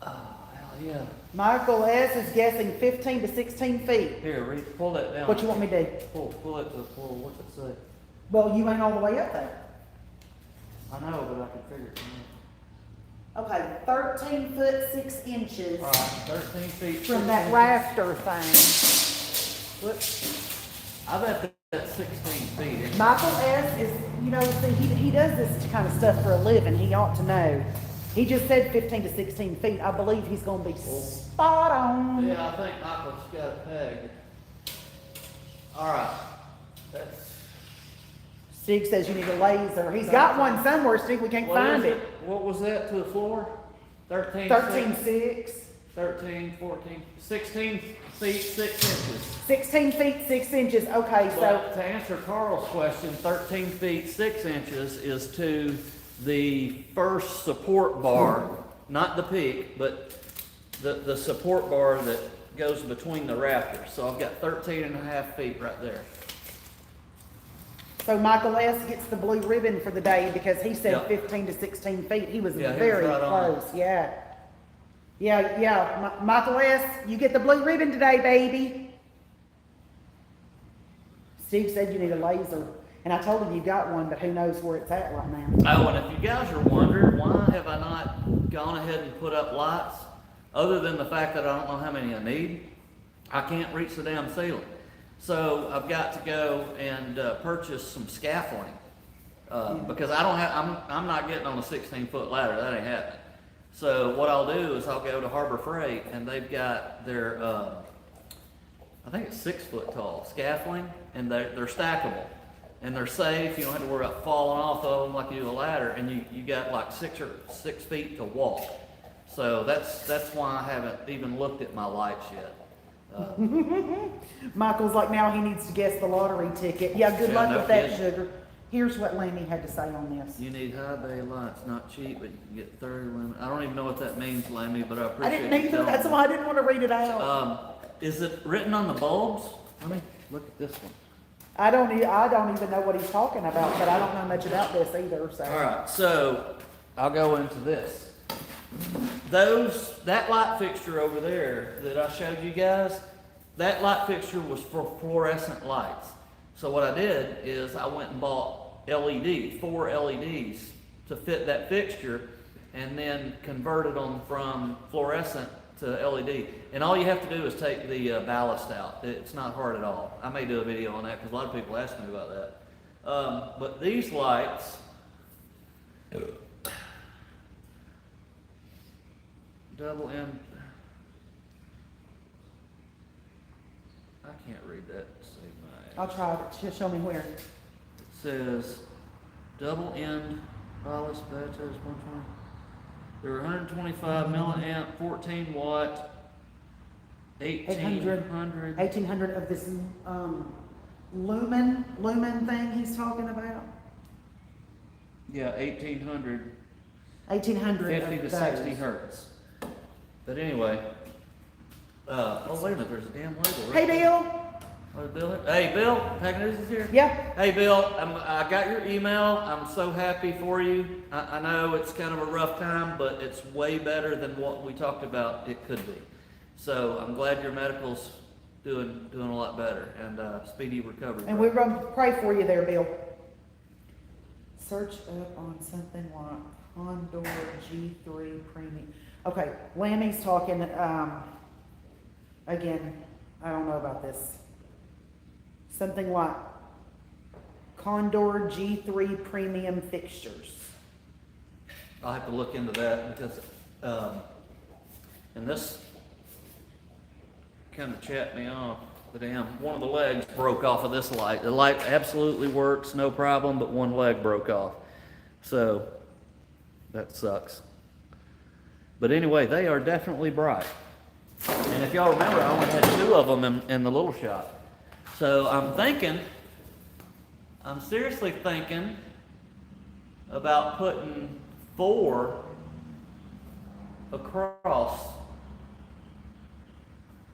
Oh, hell yeah. Michael S. is guessing 15 to 16 feet. Here, pull that down. What you want me to do? Pull it to the floor. What's it say? Well, you ain't all the way up there. I know, but I can figure it out. Okay, 13 foot 6 inches All right, 13 feet. from 6 that inches. rafter thing. Whoops. I bet that's 16 feet. Michael S. is, you know, see, he does this kind of stuff for a living. He ought to know. He just said 15 to 16 feet. I believe he's gonna be spot on. Yeah, I think Michael's got it pegged. All right. That's. Stig says you need a laser. He's got one somewhere, Stig, we can't What find is it. What was that to the floor? 13. 13.6. 13, 14, 16 feet, 6 inches. 16 feet, 6 inches. Okay, so, But to answer Carl's question, 13 feet, 6 inches is to the first support bar, not the peak, but the support bar that goes between the rafters. So I've got 13 and a half feet right there. so Michael S. gets the blue ribbon for the day because he said Yep. 15 to 16 feet. He was Yeah, he was very right on it. close, yeah. Yeah. Michael S., you get the blue ribbon today, baby. Steve said you need a laser. And I told him you got one, but who knows where it's at right now. Oh, and if you guys are wondering, why have I not gone ahead and put up lights? Other than the fact that I don't know how many I need, I can't reach the damn ceiling. So I've got to go and purchase some scaffolding. Because I don't have, I'm not getting on a 16-foot ladder, that ain't happening. So what I'll do is I'll go to Harbor Freight and they've got their, I think it's 6 foot tall scaffolding, and they're stackable. And they're safe, you don't have to worry about falling off of them like you do a ladder, and you got like 6 feet to walk. So that's why I haven't even looked at my lights yet. Michael's like, now he needs to guess the lottery ticket. Yeah, good Yeah, luck no with that, kidding. sugar. Here's what Lammy had to say on this. You need high bay lights, not cheap, but you can get 30 limit. I don't even know what that means, Lammy, but I I appreciate didn't you either, telling that's me. why I didn't want to read it out. Is it written on the bulbs? Let me look at this one. I don't even know what he's talking about, but I don't know much about this either, so. All right, so I'll go into this. That light fixture over there that I showed you guys, that light fixture was for fluorescent lights. So what I did is I went and bought 4 LEDs to fit that fixture, and then converted them from fluorescent to LED. And all you have to do is take the ballast out. It's not hard at all. I may do a video on that because a lot of people ask me about that. But these lights, double M. I can't read that to save my I'll ass. try it, show me where. It says double end ballast batteries 120. They're 125 milliamp, 14 watt, 1800. 1800 of this, lumen thing he's talking about? Yeah, 1800, 1800 50 of to those. 60 hertz. But anyway, oh wait a minute, there's a damn label. Hey, Bill? Oh, Bill. Hey, Bill, Pack News is here. Yeah, Hey, Bill, I got your email. I'm so happy for you. I know it's kind of a rough time, but it's way better than what we talked about it could be. So I'm glad your medical's doing a lot better, and speedy recovery. and bro. we're gonna pray for you there, Bill. Search up on something like Condor G3 Premium. Okay, Lammy's talking, again, I don't know about this. Something like Condor G3 Premium fixtures. I'll have to look into that because, and this kind of chapped me off. one of the legs broke off of this light. The light absolutely works, no problem, but one leg broke off. So, that sucks. But anyway, they are definitely bright. And if y'all remember, I only had 2 of them in the little shop. So I'm seriously thinking about putting 4 across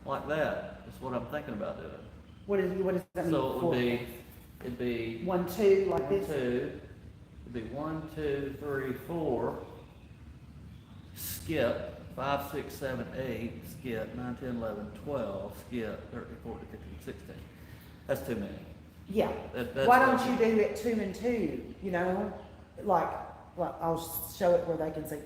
like that. That's what I'm thinking about doing. What does that mean? So it'd be 1, 2, like 1, this? 2. It'd be 1, 2, 3, 4. Skip 5, 6, 7, 8. Skip 9, 10, 11, 12. Skip 13, 14, 15, 16. That's too many. Yeah. That's Why don't you do it 2 and 2? You know, like I'll show it where they can see,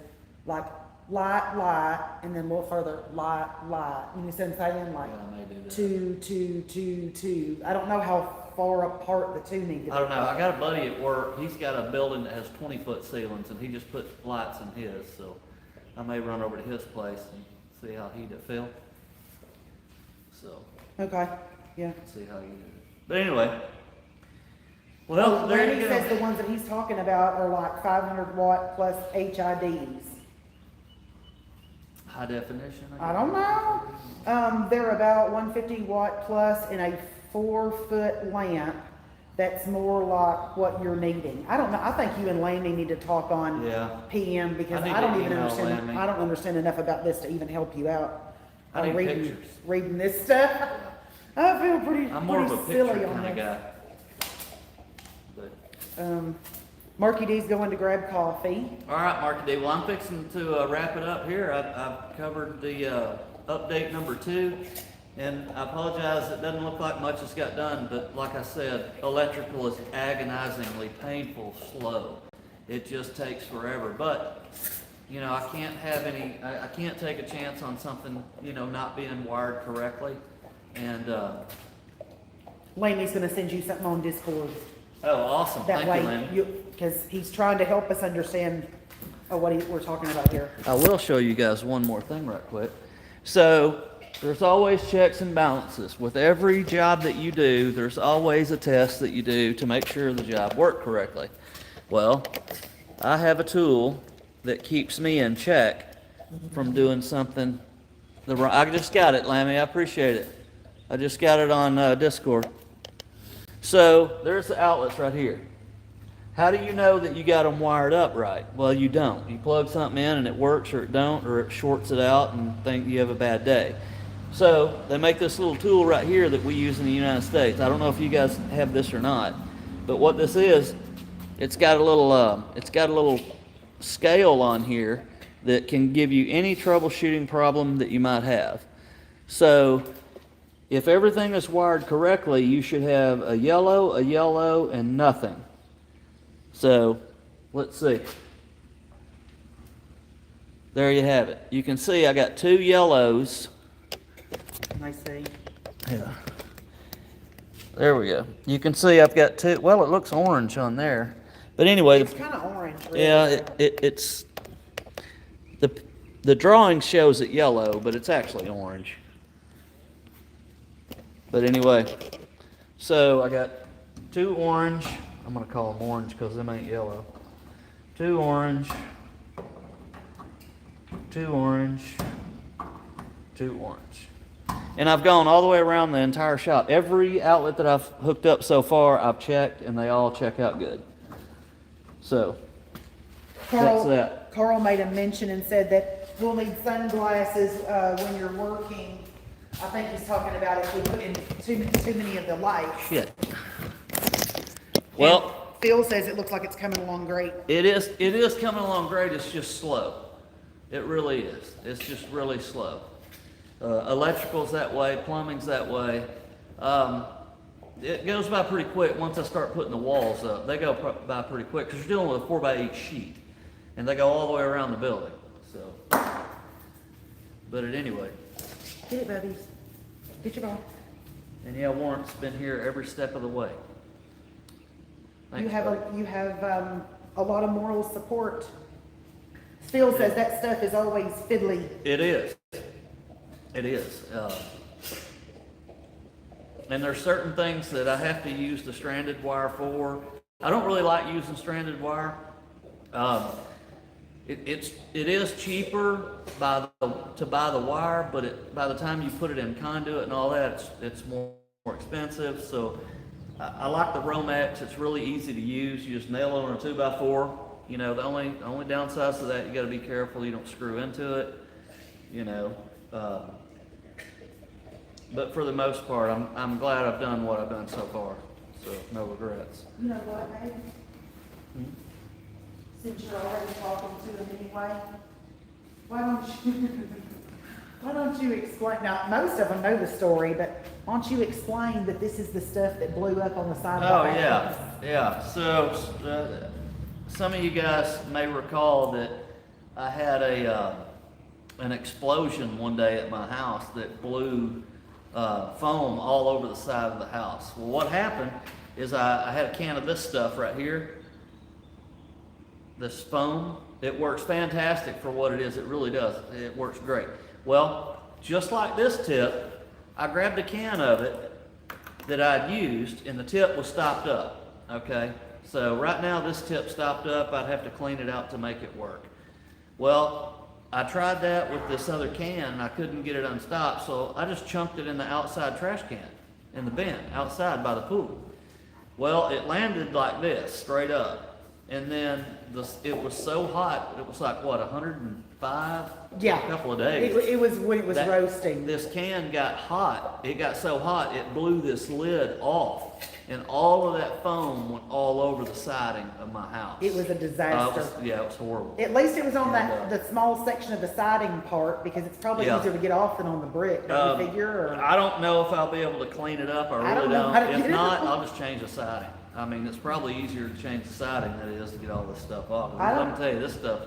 like light, light, and then a little further, light, light. You know what I'm saying? Like Yeah, I may do that. 2, 2, 2, 2. I don't know how far apart the 2 need to be. I don't know. I got a buddy at work. He's got a building that has 20-foot ceilings, and he just put lights in his. So I may run over to his place and see how he'd feel. So Okay. Yeah. see how you do it. But anyway, well, there Randy you says go. the ones that he's talking about are like 500 watt plus HIDs. High definition. I don't know. They're about 150 watt plus in a 4-foot lamp. That's more like what you're needing. I don't know. I think you and Landy need to talk on Yeah. PM because I need I don't to even email understand. Landy. I don't understand enough about this to even help you out. I need reading, pictures. reading this stuff. I feel pretty, I'm more of a pretty silly picture on kind of this. guy. But Marky D's going to grab coffee. all right, Marky D. Well, I'm fixing to wrap it up here. I've covered the update number 2, and I apologize. It doesn't look like much has got done, but like I said, electrical is agonizingly painful, slow. It just takes forever. But you know, I can't have any. I can't take a chance on something not being wired correctly. And Landy's going to send you something on Discord. oh, awesome! That Thank you, way, Lynn. because he's trying to help us understand what we're talking about here. I will show you guys one more thing right quick. So there's always checks and balances. With every job that you do, there's always a test that you do to make sure the job worked correctly. Well, I have a tool that keeps me in check from doing something the wrong. I just got it, Lammy. I appreciate it. I just got it on Discord. So there's the outlets right here. How do you know that you got them wired up right? Well, you don't. You plug something in and it works, or it don't, or it shorts it out and think you have a bad day. So they make this little tool right here that we use in the United States. I don't know if you guys have this or not, but what this is, it's got a little scale on here that can give you any troubleshooting problem that you might have. So if everything is wired correctly, you should have a yellow, and nothing. So, let's see. There you have it. You can see I got 2 yellows. Can I see? Yeah. There we go. You can see I've got 2. Well, it looks orange on there. But anyway, It's kind of orange. Really. yeah, it's the drawing shows it yellow, but it's actually orange. But anyway, so I got 2 orange. I'm gonna call them orange because them ain't yellow. 2 orange, 2 orange, 2 orange. And I've gone all the way around the entire shop. Every outlet that I've hooked up so far, I've checked, and they all check out good. So, that's that. Carl made a mention and said that we'll need sunglasses when you're working. I think he's talking about if we put in too many of the lights. Shit. Well, And Phil says it looks like it's coming along great. it is coming along great. It's just slow. It really is. It's just really slow. Electrical's that way. Plumbing's that way. It goes by pretty quick once I start putting the walls up. They go by pretty quick because you're dealing with a 4x8 sheet, and they go all the way around the building. So, but at anyway, Get it, buddies. Get your ball. and yeah, Warrant's been here every step of the way. You Thanks, have buddy. a lot of moral support. Phil says that stuff is always fiddly. It is. It is. and there's certain things that I have to use the stranded wire for. I don't really like using stranded wire. It is cheaper to buy the wire, but by the time you put it in conduit and all that, it's more expensive. So I like the Romex. It's really easy to use. You just nail it on a 2x4. You know, the only downside to that, you got to be careful you don't screw into it. You know, but for the most part, I'm glad I've done what I've done so far. So no regrets. You know what, maybe? Since you're already talking to him anyway, why don't you explain, now, most of them know the story, but why don't you explain that this is the stuff that blew up on the side of Oh, the house? yeah. So, some of you guys may recall that I had an explosion one day at my house that blew foam all over the side of the house. Well, what happened is I had a can of this stuff right here, this foam. It works fantastic for what it is. It really does. It works great. Well, just like this tip, I grabbed a can of it that I'd used, and the tip was stopped up. Okay, so right now this tip stopped up. I'd have to clean it out to make it work. Well, I tried that with this other can, and I couldn't get it unstopped, so I just chunked it in the outside trash can in the bin outside by the pool. Well, it landed like this, straight up. And then it was so hot, it was like, what, 105? Yeah. A couple of days. It was when it was That- roasting. This can got hot. It got so hot, it blew this lid off. And all of that foam went all over the siding of my house. It was a disaster. It was horrible. At least it was on Yeah. the small section of the siding part, because it's probably Yeah. easier to get off than on the brick, don't you figure? Or? I don't know if I'll be able to clean it up. I I really don't know don't. how to If get it not, off. I'll just change the siding. I mean, it's probably easier to change the siding than it is to get all this stuff off. I Let don't- me tell you, this stuff,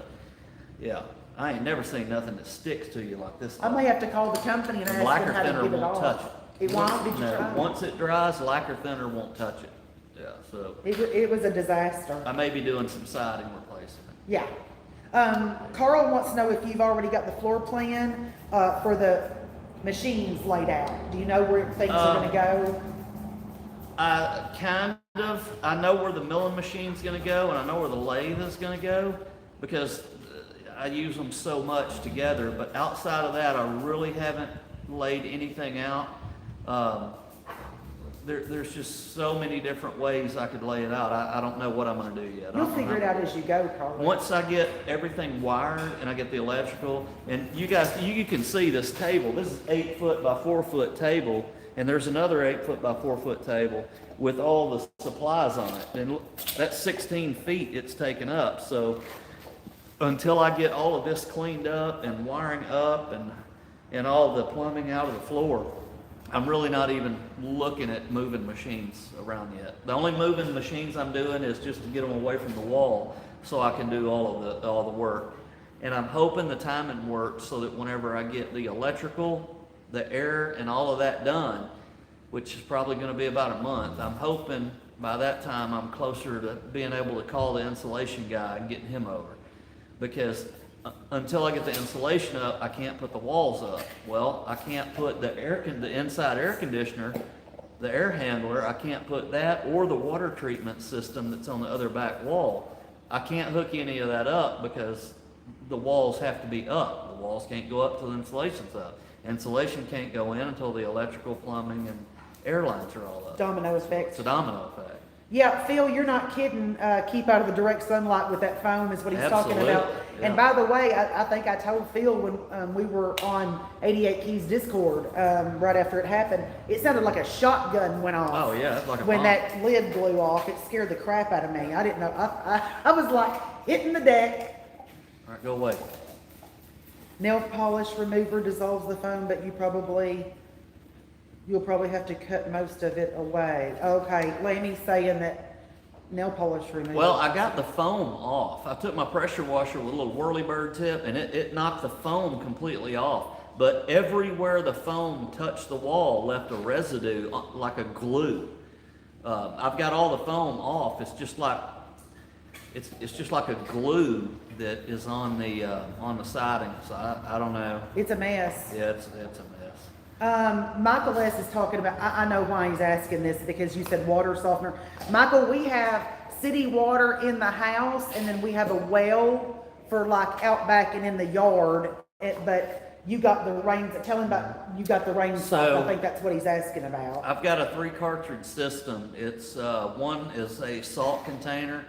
yeah, I ain't never seen nothing that sticks to you like this I stuff. may have to call the company and The ask lacquer them how to thinner get it won't off. touch it. It won't? Did you No, try? once it dries, lacquer thinner won't touch it. Yeah, so It was a disaster. I may be doing some siding replacement. Yeah. Carl wants to know if you've already got the floor plan for the machines laid out. Do you know where things are gonna go? I know where the milling machine's gonna go, and I know where the lathe is gonna go, because I use them so much together, but outside of that, I really haven't laid anything out. There's just so many different ways I could lay it out. I don't know what I'm gonna do yet. You'll figure it out as you go, Carl. Once I get everything wired and I get the electrical, and you guys, you can see this table. This is 8 foot by 4 foot table, and there's another 8 foot by 4 foot table with all the supplies on it. And look, that's 16 feet it's taken up. So until I get all of this cleaned up and wiring up and all the plumbing out of the floor, I'm really not even looking at moving machines around yet. The only moving machines I'm doing is just to get them away from the wall so I can do all the work. And I'm hoping the timing works so that whenever I get the electrical, the air, and all of that done, which is probably going to be about a month, I'm hoping by that time I'm closer to being able to call the insulation guy and getting him over. Because until I get the insulation up, I can't put the walls up. Well, I can't put the inside air conditioner, the air handler, I can't put that or the water treatment system that's on the other back wall. I can't hook any of that up because the walls have to be up. The walls can't go up till the insulation's up. Insulation can't go in until the electrical, plumbing, and air lines are all up. Domino effect. It's a domino effect. Yeah, Phil, you're not kidding. Keep out of the direct sunlight with that foam is what he's talking Absolutely, about. yeah. And by the way, I think I told Phil when we were on 88 Keys Discord right after it happened, it sounded like a shotgun went off. Oh yeah, it's like a When bomb. that lid blew off, it scared the crap out of me. I didn't know. I was like hitting the deck. All right, go away. Nail polish remover dissolves the foam, but you'll probably have to cut most of it away. Okay, Lanny's saying that nail polish remover. Well, I got the foam off. I took my pressure washer with a little whirlybird tip, and it knocked the foam completely off. But everywhere the foam touched the wall left a residue like a glue. I've got all the foam off. It's just like a glue that is on the siding. So I don't know. It's a mess. Yeah, it's a mess. Michael S. is talking about, I know why he's asking this, because you said water softener. Michael, we have city water in the house, and then we have a well for like out back and in the yard, but you got the rain, tell him about, you got the rain So- I think that's what he's asking about. I've got a 3 cartridge system. It's, one is a salt container,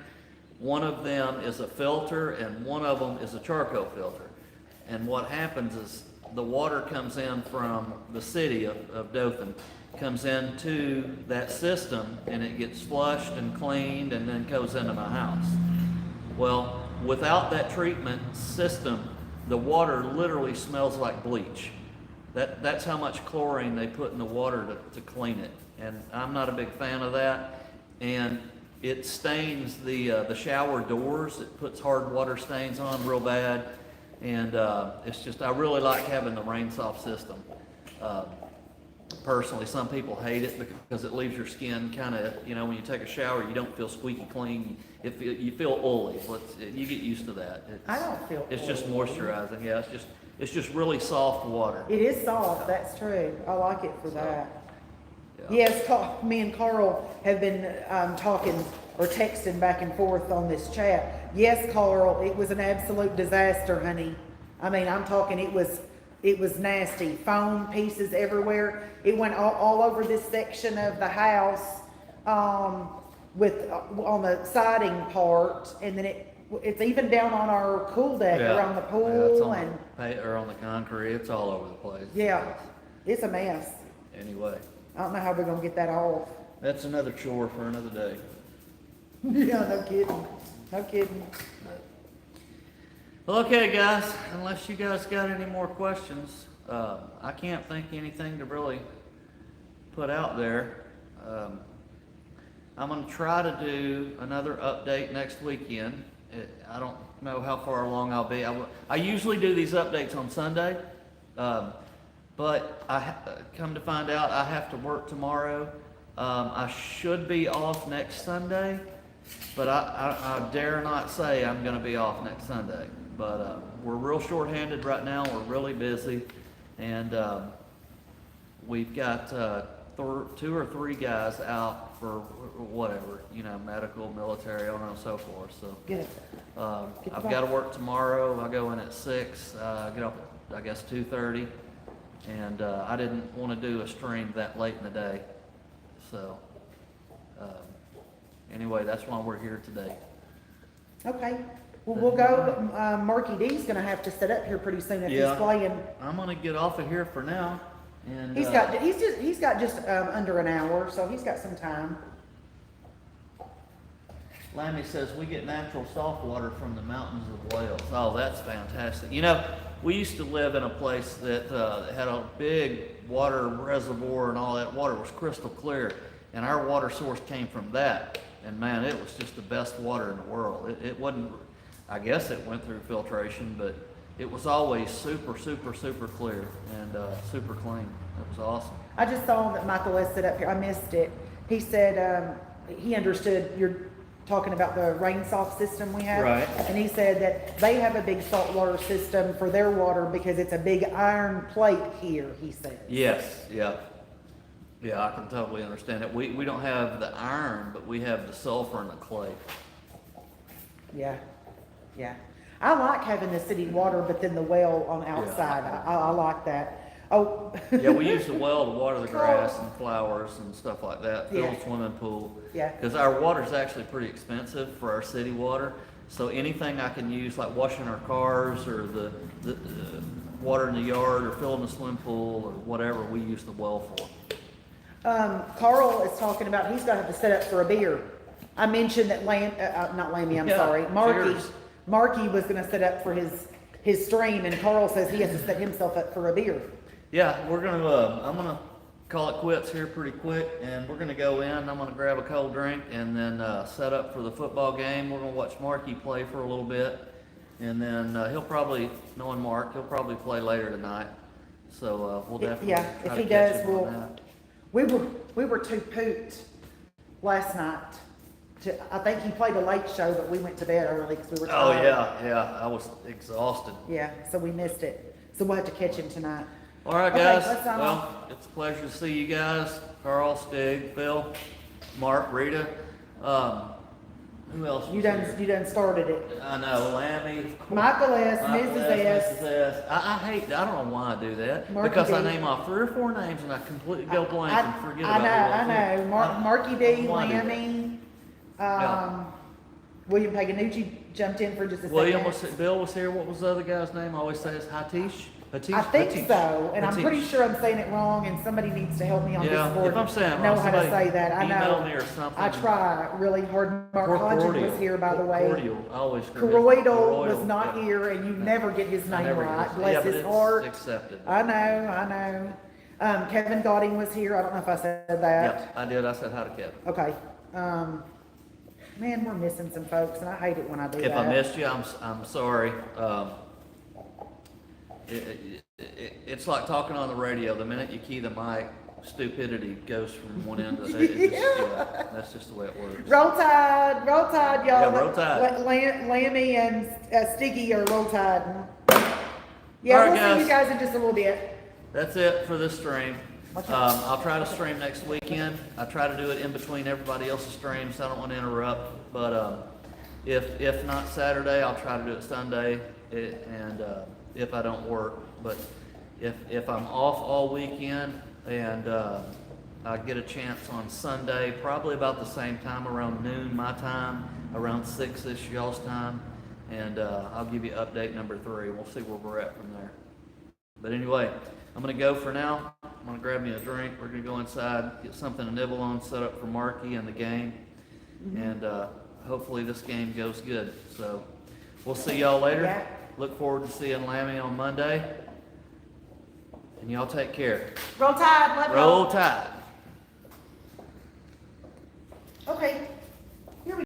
one of them is a filter, and one of them is a charcoal filter. And what happens is the water comes in from the city of Dothan, comes into that system, and it gets flushed and cleaned and then goes into my house. Well, without that treatment system, the water literally smells like bleach. That's how much chlorine they put in the water to clean it. And I'm not a big fan of that. And it stains the shower doors. It puts hard water stains on real bad. And it's just, I really like having the Rain Soft system. Personally, some people hate it because it leaves your skin kind of, when you take a shower, you don't feel squeaky clean. You feel oily. You get used to that. I don't feel It's just oily. moisturizing. Yeah, it's just really soft water. It is soft, that's true. I like it for that. Yeah. Yes, me and Carl have been talking or texting back and forth on this chat. Yes, Carl, it was an absolute disaster, honey. I mean, I'm talking, it was nasty. Foam pieces everywhere. It went all over this section of the house, on the siding part, and then it's even down on our pool deck around the Yeah, pool, it's and or on the concrete. It's all over the place. yeah, it's a mess. Anyway, I don't know how we're gonna get that off. that's another chore for another day. Yeah, no kidding. No kidding. Well, okay, guys. Unless you guys got any more questions, I can't think anything to really put out there. I'm gonna try to do another update next weekend. I don't know how far along I'll be. I usually do these updates on Sunday, but come to find out I have to work tomorrow. I should be off next Sunday, but I dare not say I'm gonna be off next Sunday. But we're real short-handed right now. We're really busy, and we've got 2 or 3 guys out for whatever, medical, military, I don't know, so forth. So Good. I've got to work tomorrow. I go in at 6. Get up, I guess 2:30, and I didn't want to do a stream that late in the day. So anyway, that's why we're here today. Okay. Well, we'll go. Marky D's gonna have to sit up here pretty soon if Yeah. he's playing. I'm gonna get off of here for now, and He's got just under an hour, so he's got some time. Lammy says we get natural salt water from the mountains of Wales. Oh, that's fantastic. We used to live in a place that had a big water reservoir, and all that water was crystal clear, and our water source came from that. And man, it was just the best water in the world. It wasn't, I guess it went through filtration, but it was always super, super, super clear and super clean. It was awesome. I just saw that Michael S. sit up here. I missed it. He said he understood you're talking about the Rain Soft system we have. Right. And he said that they have a big saltwater system for their water because it's a big iron plate here, he said. Yes, yeah. Yeah, I can totally understand it. We don't have the iron, but we have the sulfur and the clay. Yeah, yeah. I like having the city water, but then the well on outside. I like that. Oh. Yeah, we use the well to water the grass and flowers and stuff like that, fill Yeah. the swimming pool. Yeah. Because our water's actually pretty expensive for our city water. So anything I can use, like washing our cars or the water in the yard or filling the swimming pool or whatever, we use the well for. Carl is talking about he's gonna have to set up for a beer. I mentioned that not Lammy, I'm Yeah, sorry, Marky. cheers. Marky was gonna set up for his stream, and Carl says he has to set himself up for a beer. Yeah, I'm gonna call it quits here pretty quick, and we're gonna go in. I'm gonna grab a cold drink and then set up for the football game. We're gonna watch Marky play for a little bit, and then he'll probably, knowing Mark, he'll probably play later tonight. So we'll definitely Yeah, try if to he catch does, him on we'll. that. We were too pooped last night. I think he played a late show, but we went to bed early because we were Oh tired. yeah, I was exhausted. Yeah, so we missed it. So we'll have to catch him tonight. All right, Okay, guys. let's sign off. Well, it's a pleasure to see you guys. Carl, Stig, Phil, Mark, Rita. Who else? You was done, here? you done started it. I know, Lammy. Michael S., Michael Mrs. S. Mrs. S. I hate, I don't know why I do that. Marky Because I D. name off 3 or 4 names and I completely go blank and forget I about who know, else is. Marky D, I don't wanna do that. Lammy, Yeah. William Paganucci jumped in for just a second. William was, Bill was here. What was the other guy's name? I always say it's Hatish. Hatish. I think Hatish. so, and I'm Hatish. pretty sure I'm saying it wrong, and somebody needs to help me on Yeah, Discord. if I'm saying it know wrong, how to somebody say that. I email know. me or something. I try really hard. Mark Or Hodgin Cordial. was here, by the way. Cordial. I always forget. Corroidal was Corroidal, not yeah. here, and you never get his I name never right. did. Bless Yeah, but his it's heart. accepted. I know. Kevin Godding was here. I don't know if I said that. Yep, I did. I said hi to Kevin. Okay. Man, we're missing some folks, and I hate it when I do that. If I missed you, I'm sorry. It's like talking on the radio. The minute you key the mic, stupidity goes from one end to the other. Yeah, that's just the way it works. Roll Tide, y'all. Yeah, Roll Tide. Lammy and Stiggy are Roll Tide. Yeah, All right, we'll see you guys. guys in just a little bit. That's it for this stream. Okay. I'll try to stream next weekend. I try to do it in between everybody else's streams, so I don't want to interrupt. But if not Saturday, I'll try to do it Sunday, if I don't work. But if I'm off all weekend and I get a chance on Sunday, probably about the same time, around noon my time, around 6-ish y'all's time, and I'll give you update number 3. We'll see where we're at from there. But anyway, I'm gonna go for now. I'm gonna grab me a drink. We're gonna go inside, get something to nibble on, set up for Marky and the game, and hopefully this game goes good. So we'll see y'all later. Yeah. Look forward to seeing Lammy on Monday, and y'all take care. Roll Tide, love y'all. Roll Tide. Okay.